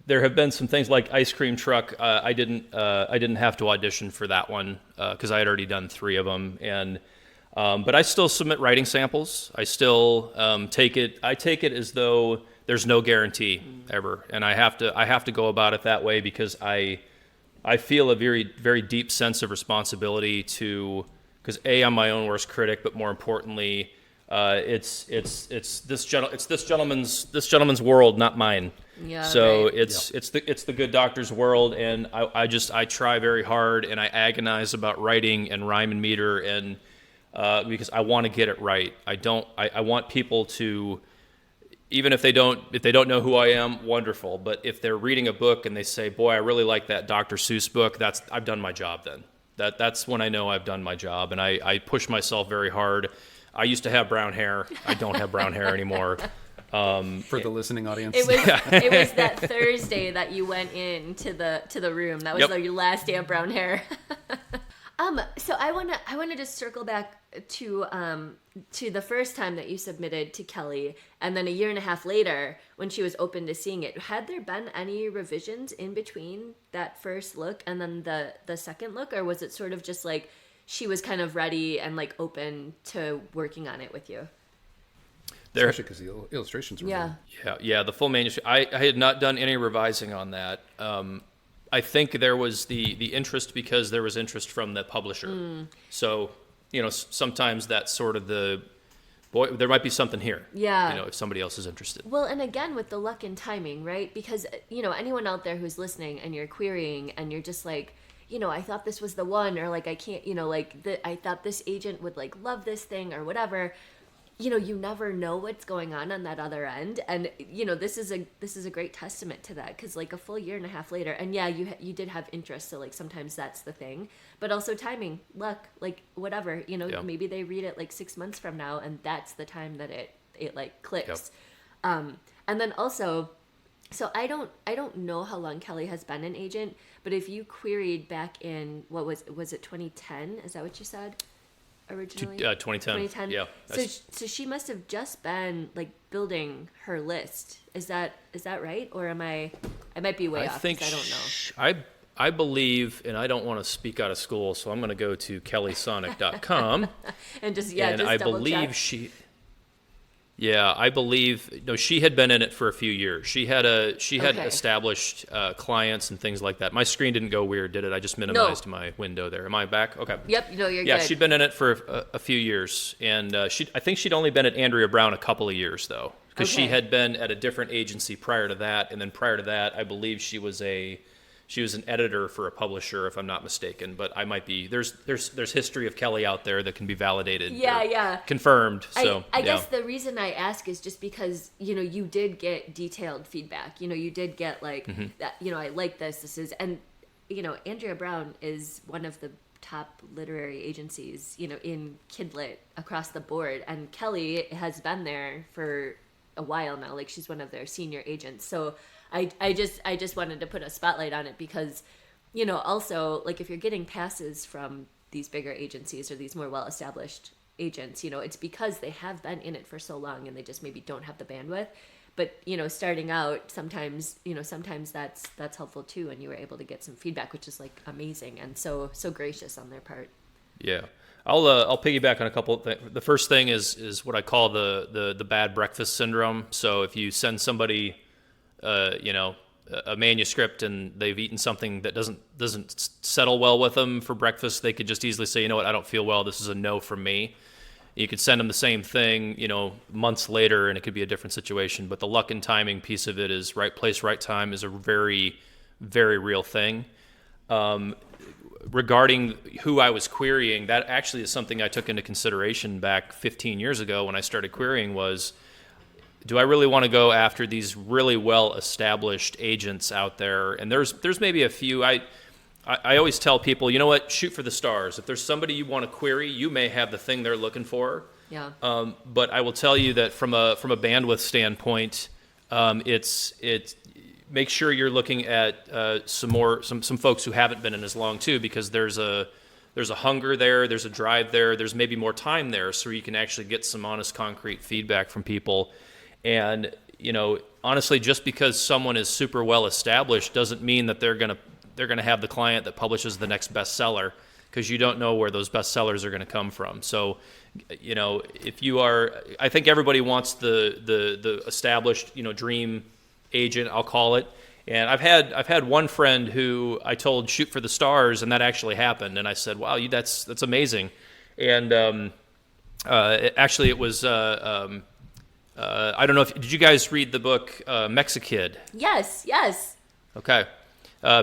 Speaker 1: there have been some things like Ice Cream Truck. I didn't have to audition for that one because I had already done 3 of them, and but I still submit writing samples. I still take it as though there's no guarantee ever, and I have to go about it that way because I feel a very, very deep sense of responsibility because I'm my own worst critic, but more importantly, it's this gentleman's world, not mine.
Speaker 2: Yeah.
Speaker 1: So
Speaker 2: right.
Speaker 1: it's the good doctor's world, and I try very hard, and I agonize about writing and rhyme and meter, and because I want to get it right. I want people to. Even if they don't know who I am, wonderful. But if they're reading a book and they say, "Boy, I really like that Dr. Seuss book," I've done my job. Then that's when I know I've done my job, and I push myself very hard. I used to have brown hair. I don't have brown hair anymore.
Speaker 3: For the listening audience,
Speaker 2: It was that Thursday that you went into the room. That was your last day of brown hair. So I wanna just circle back to the first time that you submitted to Kelly, and then a year and a half later when she was open to seeing it. Had there been any revisions in between that first look and then the second look, or was it sort of just like she was kind of ready and like open to working on it with you?
Speaker 3: Especially because the illustrations were good.
Speaker 1: Yeah. The full manuscript. I had not done any revising on that. I think there was the interest because there was interest from the publisher. So, sometimes that's sort of there might be something here.
Speaker 2: Yeah.
Speaker 1: If somebody else is interested.
Speaker 2: Well, and again, with the luck and timing, right? Because, anyone out there who's listening and you're querying and you're just like, I thought this was the one, or like, I can't, I thought this agent would like love this thing or whatever. You never know what's going on that other end, and this is a great testament to that, because like a full year and a half later, and yeah, you did have interest, so like sometimes that's the thing, but also timing, luck, like whatever, maybe they read it like 6 months from now, and that's the time that it like clicks. And then also, so I don't know how long Kelly has been an agent, but if you queried back in what was it 2010? Is that what you said? Originally
Speaker 1: 2010. Yeah.
Speaker 2: So she must have just been like building her list. Is that right? Or I might be way off, because I don't know.
Speaker 1: I believe, and I don't want to speak out of school, so I'm going to go to kellysonic.com.
Speaker 2: and just
Speaker 1: I
Speaker 2: double
Speaker 1: believe
Speaker 2: check.
Speaker 1: she had been in it for a few years. She had established clients and things like that. My screen didn't go weird, did it? I just minimized my window there. Am I back? Okay.
Speaker 2: Yep. No, you're good.
Speaker 1: Yeah, she'd been in it for a few years, and I think she'd only been at Andrea Brown a couple of years though, because she had been at a different agency prior to that, and then prior to that, I believe she was an editor for a publisher, if I'm not mistaken. But I might be. There's history of Kelly out there that can be validated.
Speaker 2: Yeah.
Speaker 1: Confirmed. So
Speaker 2: I guess the reason I ask is just because you did get detailed feedback. You did get like that. I like this. This is, and Andrea Brown is one of the top literary agencies in kidlit across the board, and Kelly has been there for a while now. Like, she's one of their senior agents. So I just wanted to put a spotlight on it because, also, like, if you're getting passes from these bigger agencies or these more well-established agents, it's because they have been in it for so long and they just maybe don't have the bandwidth. But, starting out, sometimes that's helpful too, and you were able to get some feedback, which is like amazing and so gracious on their part.
Speaker 1: Yeah. I'll piggyback on a couple of things. The first thing is what I call the bad breakfast syndrome. So if you send somebody a manuscript and they've eaten something that doesn't settle well with them for breakfast, they could just easily say, I don't feel well. This is a no from me. You could send them the same thing, months later, and it could be a different situation. But the luck and timing piece of it is right place, right time is a very, very real thing. Regarding who I was querying, that actually is something I took into consideration back 15 years ago when I started querying was, do I really want to go after these really well-established agents out there? And there's maybe a few. I always tell people, you know what, shoot for the stars. If there's somebody you want to query, you may have the thing they're looking for.
Speaker 2: Yeah. But
Speaker 1: I will tell you that from a bandwidth standpoint, it's make sure you're looking at some folks who haven't been in as long too, because there's a hunger there, there's a drive there, there's maybe more time there, so you can actually get some honest, concrete feedback from people. And honestly, just because someone is super well established doesn't mean that they're gonna have the client that publishes the next bestseller, because you don't know where those bestsellers are going to come from. So, if you are, I think everybody wants the established, dream agent, I'll call it. And I've had one friend who I told shoot for the stars, and that actually happened. And I said, wow, that's amazing. And it was I don't know did you guys read the book Mexikid?
Speaker 2: Yes.
Speaker 1: Okay.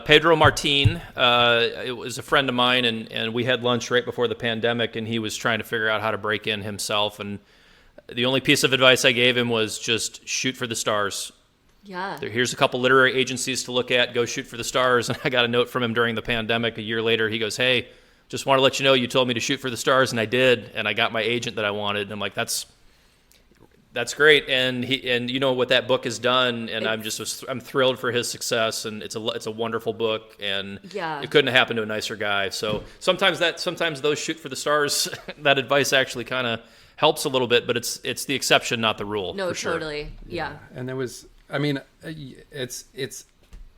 Speaker 1: Pedro Martin, it was a friend of mine, and we had lunch right before the pandemic, and he was trying to figure out how to break in himself. And the only piece of advice I gave him was just shoot for the stars.
Speaker 2: Yeah.
Speaker 1: Here's a couple literary agencies to look at. Go shoot for the stars. And I got a note from him during the pandemic. A year later, he goes, hey, just want to let you know you told me to shoot for the stars, and I did, and I got my agent that I wanted. And I'm like, that's great. And you know what that book has done, and I'm thrilled for his success, and it's a wonderful book, and it couldn't have happened to a nicer guy. So sometimes those shoot for the stars, that advice actually kind of helps a little bit, but it's the exception, not the rule.
Speaker 2: No,
Speaker 1: for sure.
Speaker 2: totally. Yeah.
Speaker 3: And there was,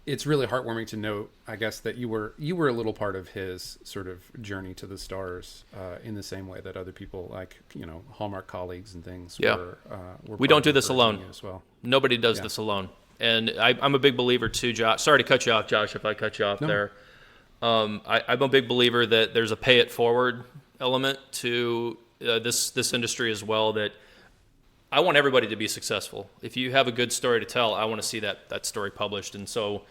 Speaker 3: it's really heartwarming to note, I guess, that you were a little part of his sort of journey to the stars, in the same way that other people, like Hallmark colleagues and things, were
Speaker 1: we don't do this alone
Speaker 3: as well.
Speaker 1: Nobody does this alone. And I'm a big believer too, Josh. Sorry to cut you off, Josh, if I cut you off there. I'm a big believer that there's a pay it forward element to this industry as well, that I want everybody to be successful. If you have a good story to tell, I want to see that story published. And so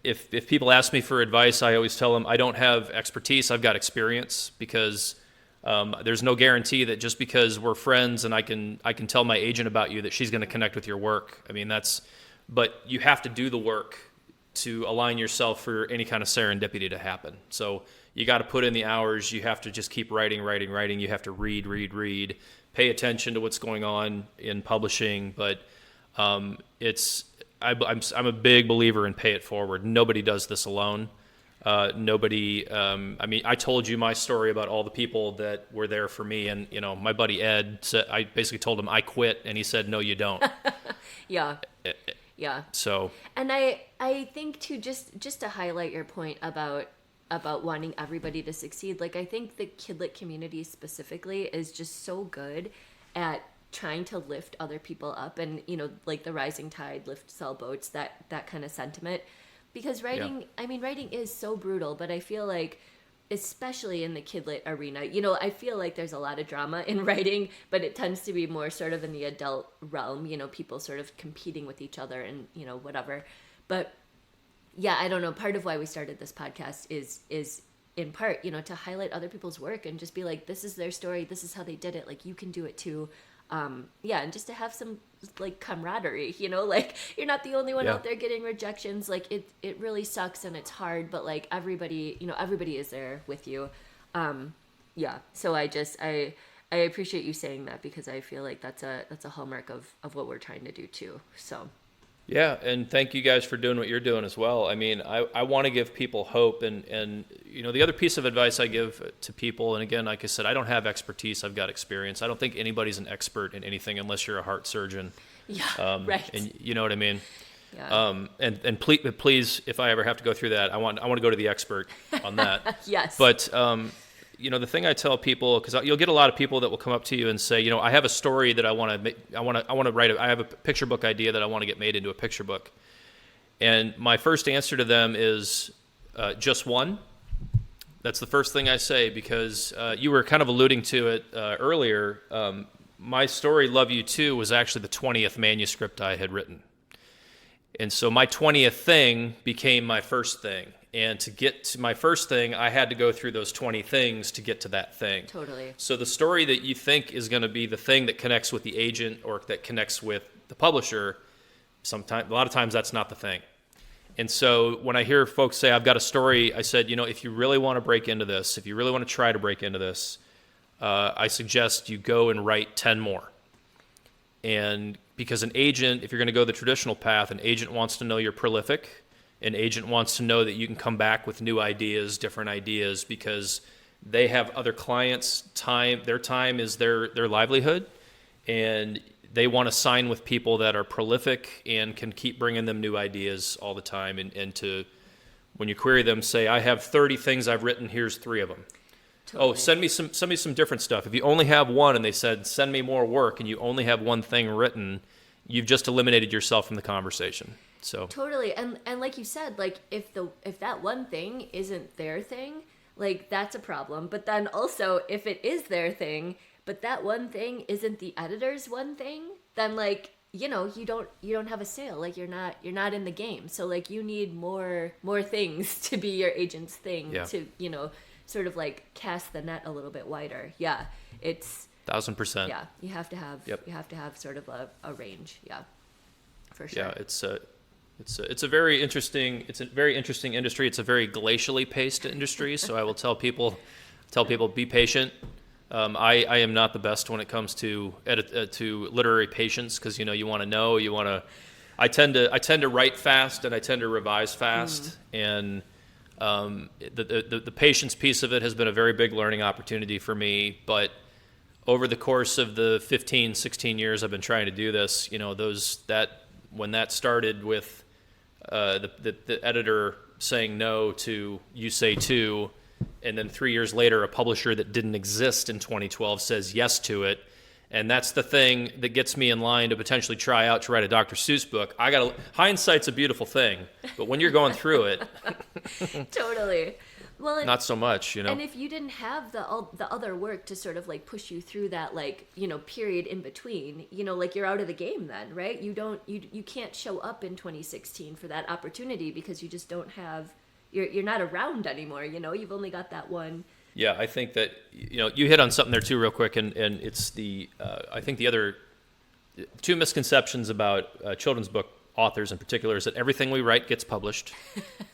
Speaker 1: if people ask me for advice, I always tell them I don't have expertise, I've got experience, because there's no guarantee that just because we're friends and I can tell my agent about you that she's going to connect with your work. But you have to do the work to align yourself for any kind of serendipity to happen. So you got to put in the hours. You have to just keep writing. You have to read, pay attention to what's going on in publishing. But I'm a big believer in pay it forward. Nobody does this alone. I told you my story about all the people that were there for me, and my buddy Ed said, I basically told him I quit, and he said, no, you don't.
Speaker 2: Yeah. Yeah.
Speaker 1: So.
Speaker 2: And I think too, just to highlight your point about wanting everybody to succeed, like I think the Kidlit community specifically is just so good at trying to lift other people up, and like the rising tide lifts all boats, that kind of sentiment. Because writing is so brutal, but I feel like, especially in the Kidlit arena, I feel like there's a lot of drama in writing, but it tends to be more sort of in the adult realm, people sort of competing with each other and, whatever. But yeah, I don't know. Part of why we started this podcast is in part, to highlight other people's work and just be like, this is their story. This is how they did it. Like, you can do it too. And just to have some like camaraderie, like you're not the only one out there getting rejections. Like it really sucks and it's hard, but like everybody is there with you. So I appreciate you saying that, because I feel like that's a hallmark of what we're trying to do too. So.
Speaker 1: Yeah, and thank you guys for doing what you're doing as well. I want to give people hope, and the other piece of advice I give to people, and again, like I said, I don't have expertise, I've got experience. I don't think anybody's an expert in anything unless you're a heart surgeon.
Speaker 2: Yeah, right.
Speaker 1: And you know what I mean?
Speaker 2: Yeah.
Speaker 1: And please, if I ever have to go through that, I want to go to the expert on that.
Speaker 2: Yes.
Speaker 1: But the thing I tell people, because you'll get a lot of people that will come up to you and say, I have a story that I want to make. I want to write. I have a picture book idea that I want to get made into a picture book. And my first answer to them is just one. That's the first thing I say, because you were kind of alluding to it earlier. My story, Love You Too, was actually the 20th manuscript I had written. And so my 20th thing became my first thing. And to get to my first thing, I had to go through those 20 things to get to that thing.
Speaker 2: Totally.
Speaker 1: So the story that you think is going to be the thing that connects with the agent or that connects with the publisher, a lot of times that's not the thing. And so when I hear folks say, I've got a story, I said, if you really want to break into this, if you really want to try to break into this, I suggest you go and write 10 more. And because an agent, if you're going to go the traditional path, an agent wants to know you're prolific. An agent wants to know that you can come back with new ideas, different ideas, because they have other clients' time. Their time is their livelihood, and they want to sign with people that are prolific and can keep bringing them new ideas all the time. And to, when you query them, say, I have 30 things I've written, here's 3 of them. Totally. Oh, send me some different stuff. If you only have one, and they said, send me more work, and you only have one thing written, you've just eliminated yourself from the conversation. So
Speaker 2: totally. And like you said, like if that one thing isn't their thing, like that's a problem. But then also if it is their thing, but that one thing isn't the editor's one thing, then like, you know, you don't have a sale. Like you're not in the game. So like you need more things to be your agent's thing, to, you know, sort of like cast the net a little bit wider. Yeah. It's
Speaker 1: 1000%.
Speaker 2: Yeah. You have to have sort of a range. Yeah. For sure.
Speaker 1: Yeah. It's a very interesting industry. It's a very glacially paced industry. So I will tell people, be patient. I am not the best when it comes to literary patience, because you want to. I tend to write fast and I tend to revise fast, and the patience piece of it has been a very big learning opportunity for me. But over the course of the 15, 16 years I've been trying to do this, when that started with the editor saying no to You Say To, and then 3 years later a publisher that didn't exist in 2012 says yes to it, and that's the thing that gets me in line to potentially try out to write a Dr. Seuss book. Hindsight's a beautiful thing, but when you're going through it,
Speaker 2: totally. Well,
Speaker 1: not so much,
Speaker 2: And if you didn't have the other work to sort of like push you through that, like, period in between, like you're out of the game then, right? You can't show up in 2016 for that opportunity because you just don't have, you're not around anymore, you've only got that one.
Speaker 1: Yeah, I think that, you hit on something there too real quick, and it's I think the other 2 misconceptions about children's book authors in particular is that everything we write gets published,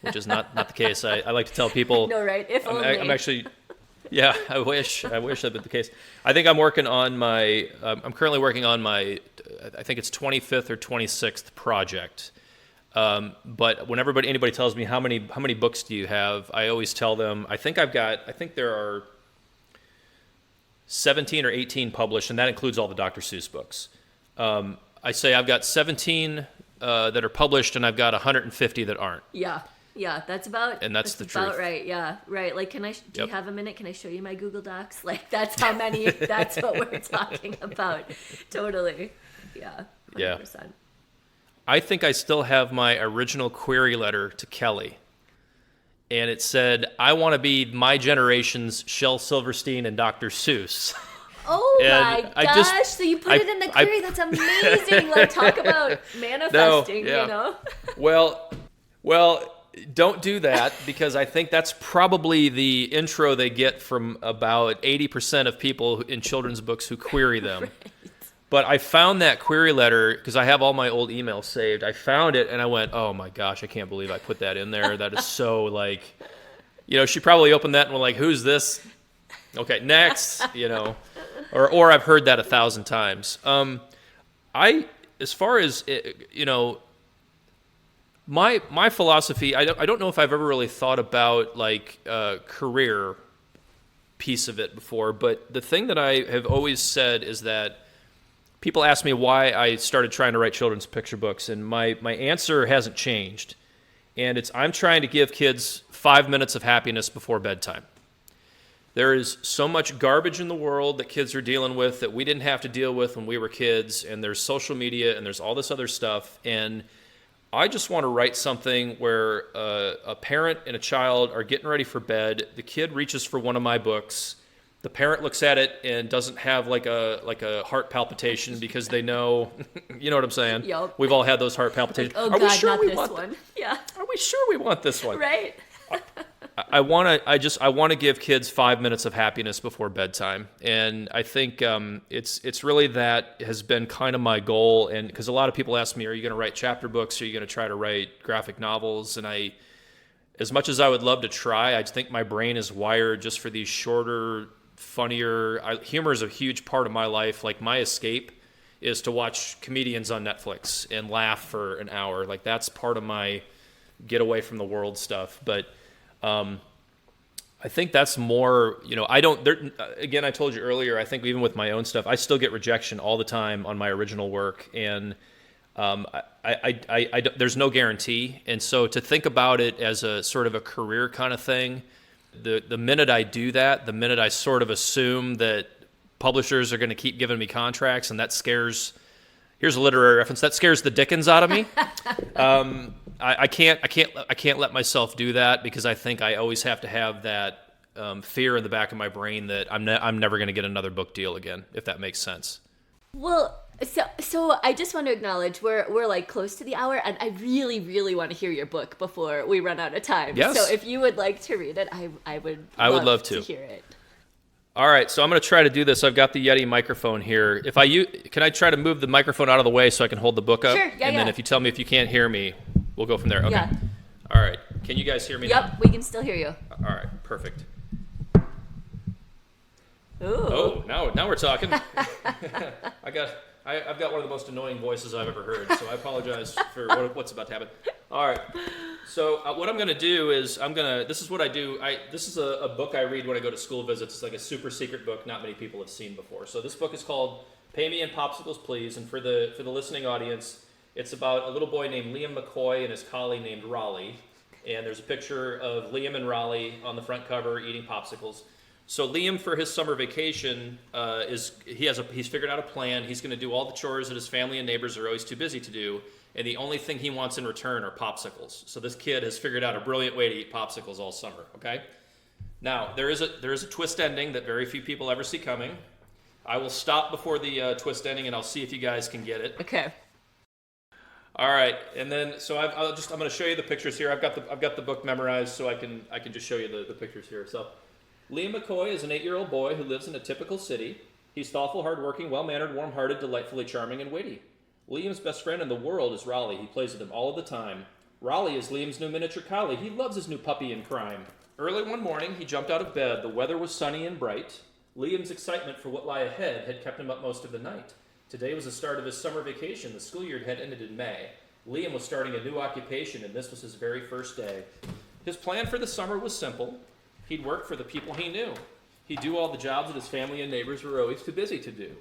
Speaker 1: which is not the case. I like to tell people.
Speaker 2: No, right? If only.
Speaker 1: I'm actually, yeah. I wish that'd be the case. I think I'm working on my. I'm currently working on my. I think it's 25th or 26th project. But when anybody tells me how many books do you have, I always tell them I think there are 17 or 18 published, and that includes all the Dr. Seuss books. I say I've got 17 that are published, and I've got 150 that aren't.
Speaker 2: Yeah, that's about.
Speaker 1: And that's the truth.
Speaker 2: About right. Yeah, right. Like, do you have a minute? Can I show you my Google Docs? Like, that's how many. That's what we're talking about. Totally. Yeah. 100%.
Speaker 1: Yeah. I think I still have my original query letter to Kelly, and it said, "I want to be my generation's Shel Silverstein and Dr. Seuss."
Speaker 2: Oh my gosh! So you put it in the query. That's amazing. Like, talk about manifesting.
Speaker 1: Well, don't do that, because I think that's probably the intro they get from about 80% of people in children's books who query them. Right. But I found that query letter because I have all my old emails saved. I found it and I went, "Oh my gosh, I can't believe I put that in there. That is so like, she probably opened that and went like, who's this? Okay, next, or I've heard that 1,000 times. As far as my philosophy, I don't know if I've ever really thought about like career piece of it before, but the thing that I have always said is that people ask me why I started trying to write children's picture books, and my answer hasn't changed. And I'm trying to give kids 5 minutes of happiness before bedtime. There is so much garbage in the world that kids are dealing with that we didn't have to deal with when we were kids, and there's social media, and there's all this other stuff, and I just want to write something where a parent and a child are getting ready for bed, the kid reaches for one of my books, the parent looks at it and doesn't have like a heart palpitation because they know, you know what I'm saying?
Speaker 2: Yep.
Speaker 1: We've all had those heart palpitations.
Speaker 2: Oh, God, not this one. Yeah.
Speaker 1: Are we sure we want this one?
Speaker 2: Right.
Speaker 1: I want to give kids 5 minutes of happiness before bedtime, and I think it's really that has been kind of my goal. And because a lot of people ask me, "Are you going to write chapter books? Are you going to try to write graphic novels?" And as much as I would love to try, I think my brain is wired just for these shorter, funnier. Humor is a huge part of my life. Like, my escape is to watch comedians on Netflix and laugh for an hour. Like, that's part of my get away from the world stuff. But I think that's more, again, I told you earlier, I think even with my own stuff, I still get rejection all the time on my original work. And there's no guarantee. And so to think about it as a sort of a career kind of thing, the minute I do that, the minute I sort of assume that publishers are going to keep giving me contracts, and that scares, here's a literary reference, that scares the dickens out of me. I can't let myself do that, because I think I always have to have that fear in the back of my brain that I'm never going to get another book deal again, if that makes sense.
Speaker 2: Well, so I just want to acknowledge we're like close to the hour, and I really, really want to hear your book before we run out of time.
Speaker 1: Yes.
Speaker 2: So if you would like to read it, I would love to hear it.
Speaker 1: All right, so I'm going to try to do this. I've got the Yeti microphone here. Can I try to move the microphone out of the way so I can hold the book up?
Speaker 2: Sure, yeah,
Speaker 1: And then if you tell me if you can't hear me, we'll go from there. Okay.
Speaker 2: Yeah.
Speaker 1: All right. Can you guys hear me now?
Speaker 2: Yep, we can still hear you.
Speaker 1: All right, perfect.
Speaker 2: Ooh.
Speaker 1: Oh, now we're talking. I've got one of the most annoying voices I've ever heard, so I apologize for what's about to happen. All right. So what I'm going to do is this is what I do. This is a book I read when I go to school visits. It's like a super secret book not many people have seen before. So this book is called Pay Me in Popsicles, Please. And for the listening audience, it's about a little boy named Liam McCoy and his collie named Raleigh. And there's a picture of Liam and Raleigh on the front cover eating popsicles. So Liam, for his summer vacation, he's figured out a plan. He's going to do all the chores that his family and neighbors are always too busy to do, and the only thing he wants in return are popsicles. So this kid has figured out a brilliant way to eat popsicles all summer. Okay. Now there is a twist ending that very few people ever see coming. I will stop before the twist ending, and I'll see if you guys can get it.
Speaker 2: Okay.
Speaker 1: All right, and then so I'm going to show you the pictures here. I've got the book memorized, so I can just show you the pictures here. So. Liam McCoy is an 8-year-old boy who lives in a typical city. He's thoughtful, hardworking, well-mannered, warm-hearted, delightfully charming, and witty. Liam's best friend in the world is Raleigh. He plays with him all of the time. Raleigh is Liam's new miniature collie. He loves his new puppy in crime. Early one morning, he jumped out of bed. The weather was sunny and bright. Liam's excitement for what lay ahead had kept him up most of the night. Today was the start of his summer vacation. The school year had ended in May. Liam was starting a new occupation, and this was his very first day. His plan for the summer was simple. He'd work for the people he knew. He'd do all the jobs that his family and neighbors were always too busy to do.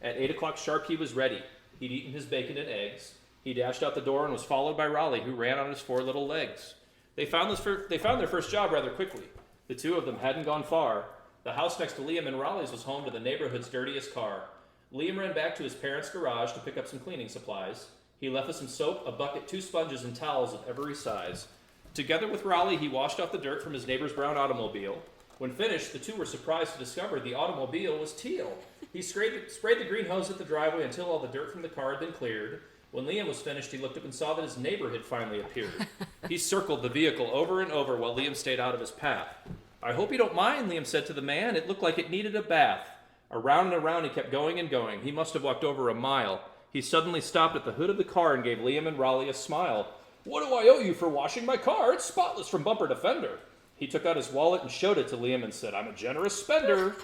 Speaker 1: At 8 o'clock sharp, he was ready. He'd eaten his bacon and eggs. He dashed out the door and was followed by Raleigh, who ran on his 4 little legs. They found their first job rather quickly. The two of them hadn't gone far. The house next to Liam and Raleigh's was home to the neighborhood's dirtiest car. Liam ran back to his parents' garage to pick up some cleaning supplies. He left with some soap, a bucket, 2 sponges, and towels of every size. Together with Raleigh, he washed off the dirt from his neighbor's brown automobile. When finished, the two were surprised to discover the automobile was teal. He sprayed the green hose at the driveway until all the dirt from the car had been cleared. When Liam was finished, he looked up and saw that his neighbor had finally appeared. He circled the vehicle over and over while Liam stayed out of his path. "I hope you don't mind," Liam said to the man. It looked like it needed a bath. Around and around he kept going and going. He must have walked over a mile. He suddenly stopped at the hood of the car and gave Liam and Raleigh a smile. "What do I owe you for washing my car? It's spotless from bumper to fender." He took out his wallet and showed it to Liam and said, "I'm a generous spender."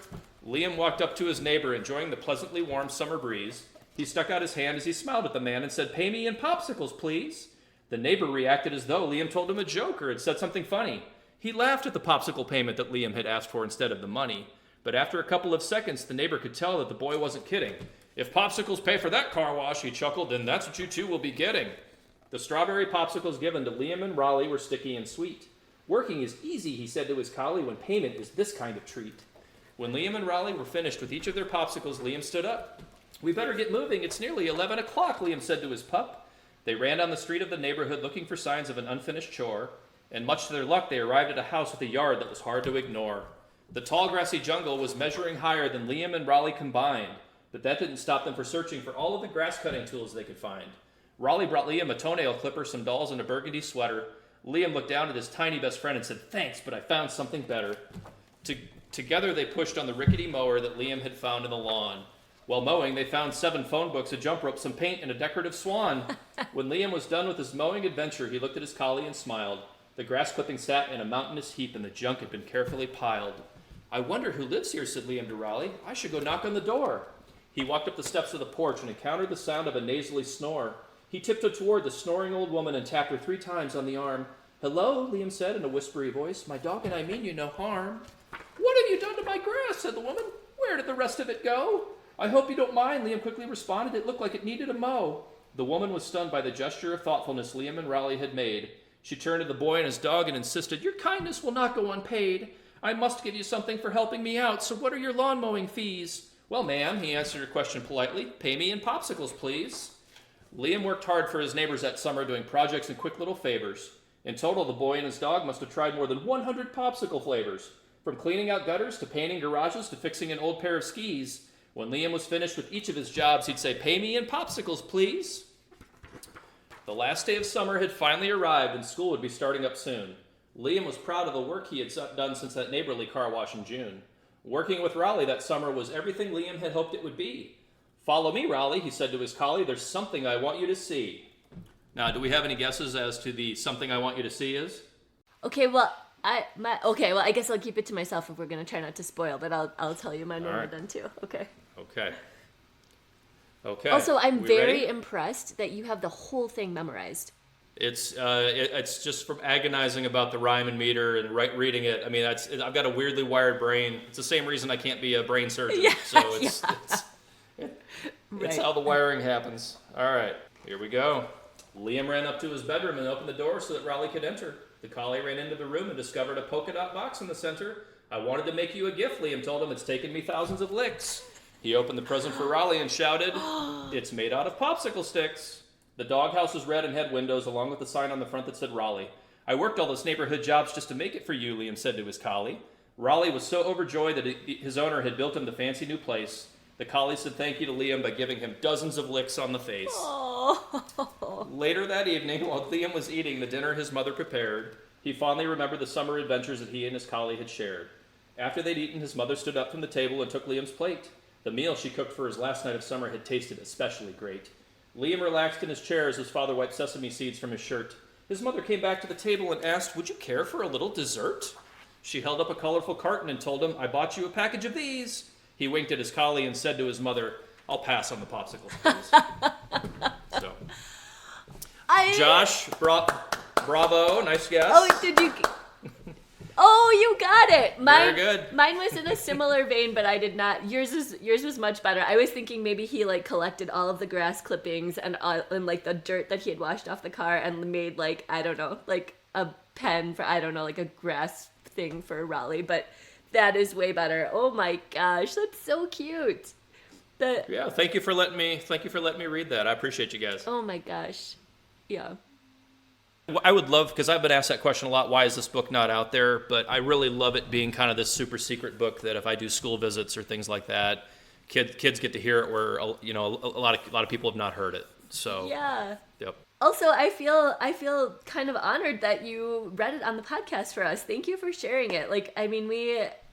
Speaker 1: Liam walked up to his neighbor, enjoying the pleasantly warm summer breeze. He stuck out his hand as he smiled at the man and said, "Pay me in popsicles, please." The neighbor reacted as though Liam told him a joke or had said something funny. He laughed at the popsicle payment that Liam had asked for instead of the money. But after a couple of seconds, the neighbor could tell that the boy wasn't kidding. "If popsicles pay for that car wash," he chuckled, "then that's what you two will be getting." The strawberry popsicles given to Liam and Raleigh were sticky and sweet. "Working is easy," he said to his collie, "when payment is this kind of treat." When Liam and Raleigh were finished with each of their popsicles, Liam stood up. "We better get moving. It's nearly 11 o'clock, Liam said to his pup. They ran down the street of the neighborhood looking for signs of an unfinished chore, and much to their luck, they arrived at a house with a yard that was hard to ignore. The tall grassy jungle was measuring higher than Liam and Raleigh combined, but that didn't stop them from searching for all of the grass-cutting tools they could find. Raleigh brought Liam a toenail clipper, some dolls, and a burgundy sweater. Liam looked down at his tiny best friend and said, "Thanks, but I found something better." Together they pushed on the rickety mower that Liam had found in the lawn. While mowing, they found 7 phone books, a jump rope, some paint, and a decorative swan. When Liam was done with his mowing adventure, he looked at his collie and smiled. The grass clipping sat in a mountainous heap, and the junk had been carefully piled. "I wonder who lives here," said Liam to Raleigh. "I should go knock on the door." He walked up the steps of the porch and encountered the sound of a nasally snore. He tiptoed toward the snoring old woman and tapped her 3 times on the arm. "Hello," Liam said in a whispery voice. "My dog and I mean you no harm." "What have you done to my grass?" said the woman. "Where did the rest of it go?" "I hope you don't mind," Liam quickly responded. "It looked like it needed a mow." The woman was stunned by the gesture of thoughtfulness Liam and Raleigh had made. She turned to the boy and his dog and insisted, "Your kindness will not go unpaid. I must give you something for helping me out, so what are your lawn mowing fees?" "Well, ma'am," he answered her question politely, "pay me in popsicles, please." Liam worked hard for his neighbors that summer doing projects and quick little favors. In total, the boy and his dog must have tried more than 100 popsicle flavors, from cleaning out gutters to painting garages to fixing an old pair of skis. When Liam was finished with each of his jobs, he'd say, "Pay me in popsicles, please." The last day of summer had finally arrived and school would be starting up soon. Liam was proud of the work he had done since that neighborly car wash in June. Working with Raleigh that summer was everything Liam had hoped it would be. "Follow me, Raleigh," he said to his collie. "There's something I want you to see." Now, do we have any guesses as to the something I want you to see is?
Speaker 2: Okay, well, I guess I'll keep it to myself if we're gonna try not to spoil, but I'll tell you mine when we're done too. Okay. Also, I'm very impressed that you have the whole thing memorized.
Speaker 1: It's just from agonizing about the rhyme and meter and reading it. I mean, I've got a weirdly wired brain. It's the same reason I can't be a brain surgeon.
Speaker 2: Yeah,
Speaker 1: so it's how the wiring happens. All right, here we go. Liam ran up to his bedroom and opened the door so that Raleigh could enter. The collie ran into the room and discovered a polka dot box in the center. "I wanted to make you a gift," Liam told him. "It's taken me thousands of licks." He opened the present for Raleigh and shouted, "It's made out of popsicle sticks." The doghouse was red and had windows, along with a sign on the front that said Raleigh. "I worked all those neighborhood jobs just to make it for you," Liam said to his collie. Raleigh was so overjoyed that his owner had built him the fancy new place. The collie said thank you to Liam by giving him dozens of licks on the face. Oh. Later that evening, while Liam was eating the dinner his mother prepared, he fondly remembered the summer adventures that he and his collie had shared. After they'd eaten, his mother stood up from the table and took Liam's plate. The meal she cooked for his last night of summer had tasted especially great. Liam relaxed in his chair as his father wiped sesame seeds from his shirt. His mother came back to the table and asked, "Would you care for a little dessert?" She held up a colorful carton and told him, "I bought you a package of these." He winked at his collie and said to his mother, "I'll pass on the popsicles, please." So, Josh, bravo, nice guess.
Speaker 2: Oh, did you? Oh, you got it.
Speaker 1: Very good.
Speaker 2: Mine was in a similar vein, but I did not. Yours was much better. I was thinking maybe he like collected all of the grass clippings and like the dirt that he had washed off the car and made like, I don't know, like a pen for, I don't know, like a grass thing for Raleigh. But that is way better. Oh my gosh, that's so cute.
Speaker 1: Yeah, thank you for letting me read that. I appreciate you guys.
Speaker 2: Oh my gosh, yeah.
Speaker 1: I would love, because I've been asked that question a lot, why is this book not out there? But I really love it being kind of this super secret book that if I do school visits or things like that, kids get to hear it where, you know, a lot of people have not heard it. So
Speaker 2: yeah.
Speaker 1: Yep.
Speaker 2: Also, I feel kind of honored that you read it on the podcast for us. Thank you for sharing it. Like, I mean,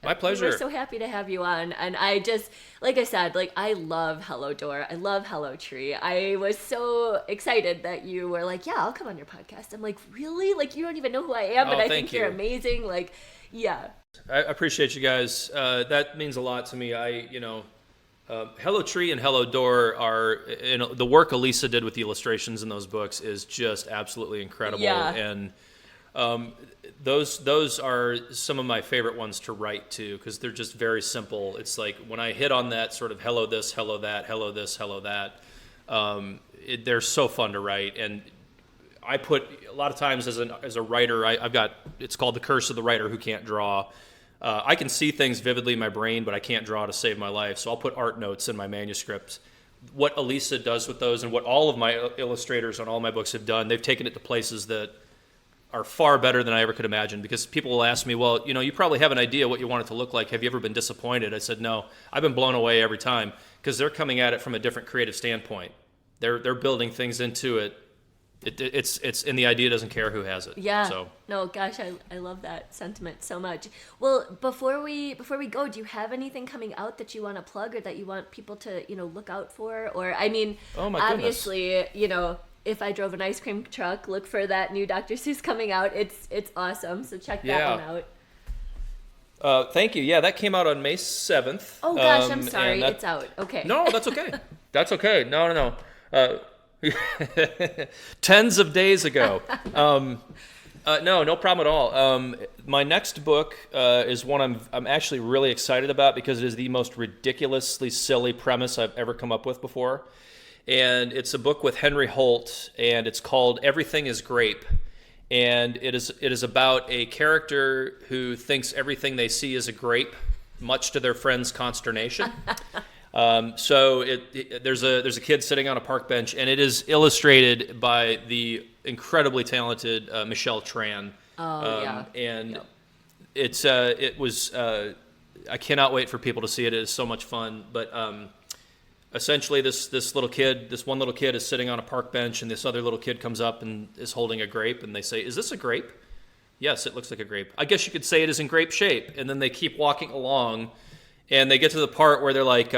Speaker 1: my pleasure.
Speaker 2: We're so happy to have you on. And I just, like I said, like, I love Hello Door. I love Hello Tree. I was so excited that you were like, yeah, I'll come on your podcast. I'm like, really? Like, you don't even know who I am, but I think you're amazing. Like, yeah.
Speaker 1: I appreciate you guys. That means a lot to me. Hello Tree and Hello Door are, the work Elisa did with the illustrations in those books is just absolutely incredible.
Speaker 2: Yeah.
Speaker 1: And those are some of my favorite ones to write too, because they're just very simple. It's like when I hit on that sort of hello this, hello that, hello this, hello that, they're so fun to write. And I put a lot of times as a writer, I've got, it's called the curse of the writer who can't draw. I can see things vividly in my brain, but I can't draw to save my life. So I'll put art notes in my manuscript. What Elisa does with those and what all of my illustrators on all my books have done, they've taken it to places that are far better than I ever could imagine. Because people will ask me, well, you know, you probably have an idea what you want it to look like. Have you ever been disappointed? I said, no, I've been blown away every time because they're coming at it from a different creative standpoint. They're building things into it. It's and the idea doesn't care who has it.
Speaker 2: Yeah.
Speaker 1: So.
Speaker 2: No, gosh, I love that sentiment so much. Well, before we go, do you have anything coming out that you want to plug or that you want people to, you know, look out for? Or I mean,
Speaker 1: oh my
Speaker 2: obviously,
Speaker 1: goodness.
Speaker 2: You know, if I drove an ice cream truck, look for that new Dr. Seuss coming out. It's awesome. So check that one out.
Speaker 1: Thank you. Yeah, that came out on May 7th.
Speaker 2: Oh gosh, I'm sorry. It's out. Okay.
Speaker 1: No, that's okay. That's okay. No. Tens of days ago. No problem at all. My next book is one I'm actually really excited about because it is the most ridiculously silly premise I've ever come up with before. And it's a book with Henry Holt, and it's called Everything is Grape. And it is about a character who thinks everything they see is a grape, much to their friend's consternation. There's a kid sitting on a park bench, and it is illustrated by the incredibly talented Michelle Tran. And it was I cannot wait for people to see it. It is so much fun. But essentially, this one little kid is sitting on a park bench, and this other little kid comes up and is holding a grape, and they say, "Is this a grape?" "Yes, it looks like a grape." "I guess you could say it is in grape shape." And then they keep walking along, and they get to the part where they're like,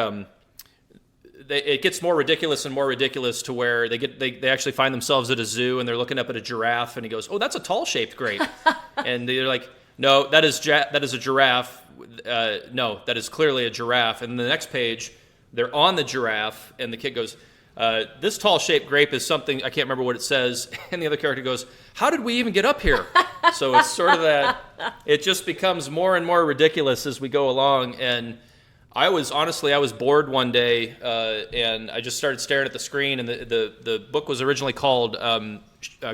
Speaker 1: it gets more ridiculous and more ridiculous to where they actually find themselves at a zoo, and they're looking up at a giraffe, and he goes, "Oh, that's a tall-shaped grape." And they're like, "No, that is a giraffe. No, that is clearly a giraffe." And the next page, they're on the giraffe, and the kid goes, "This tall-shaped grape is something," I can't remember what it says, and the other character goes, "How did we even get up here?" So it's sort of that, it just becomes more and more ridiculous as we go along, and I was bored one day, and I just started staring at the screen, and the book was originally called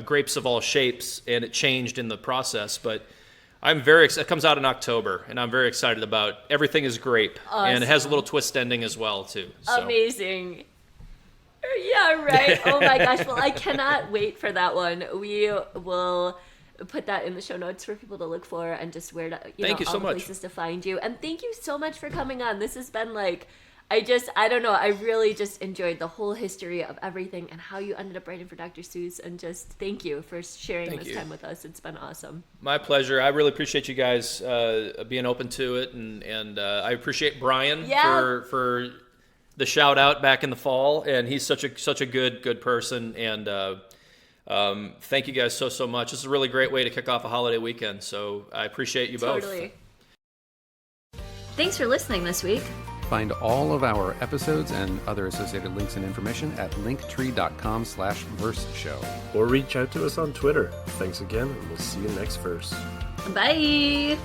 Speaker 1: Grapes of All Shapes, and it changed in the process, but it comes out in October, and I'm very excited about Everything is Grape. Awesome. And it has a little twist ending as well, too. So.
Speaker 2: Amazing. Yeah, right. Oh my gosh. Well, I cannot wait for that one. We will put that in the show notes for people to look for and just where to,
Speaker 1: thank you
Speaker 2: all
Speaker 1: so
Speaker 2: the
Speaker 1: much.
Speaker 2: places to find you. And thank you so much for coming on. This has been I don't know. I really just enjoyed the whole history of everything and how you ended up writing for Dr. Seuss. And just thank you for sharing this time with us. It's been awesome.
Speaker 1: My pleasure. I really appreciate you guys being open to it, and I appreciate Brian for the shout out back in the fall. And he's such a good person. And thank you guys so much. This is a really great way to kick off a holiday weekend. So I appreciate you both.
Speaker 2: Totally. Thanks for listening this week.
Speaker 3: Find all of our episodes and other associated links and information at linktree.com/verseshow.
Speaker 4: Or reach out to us on Twitter. Thanks again, and we'll see you next verse.
Speaker 2: Bye!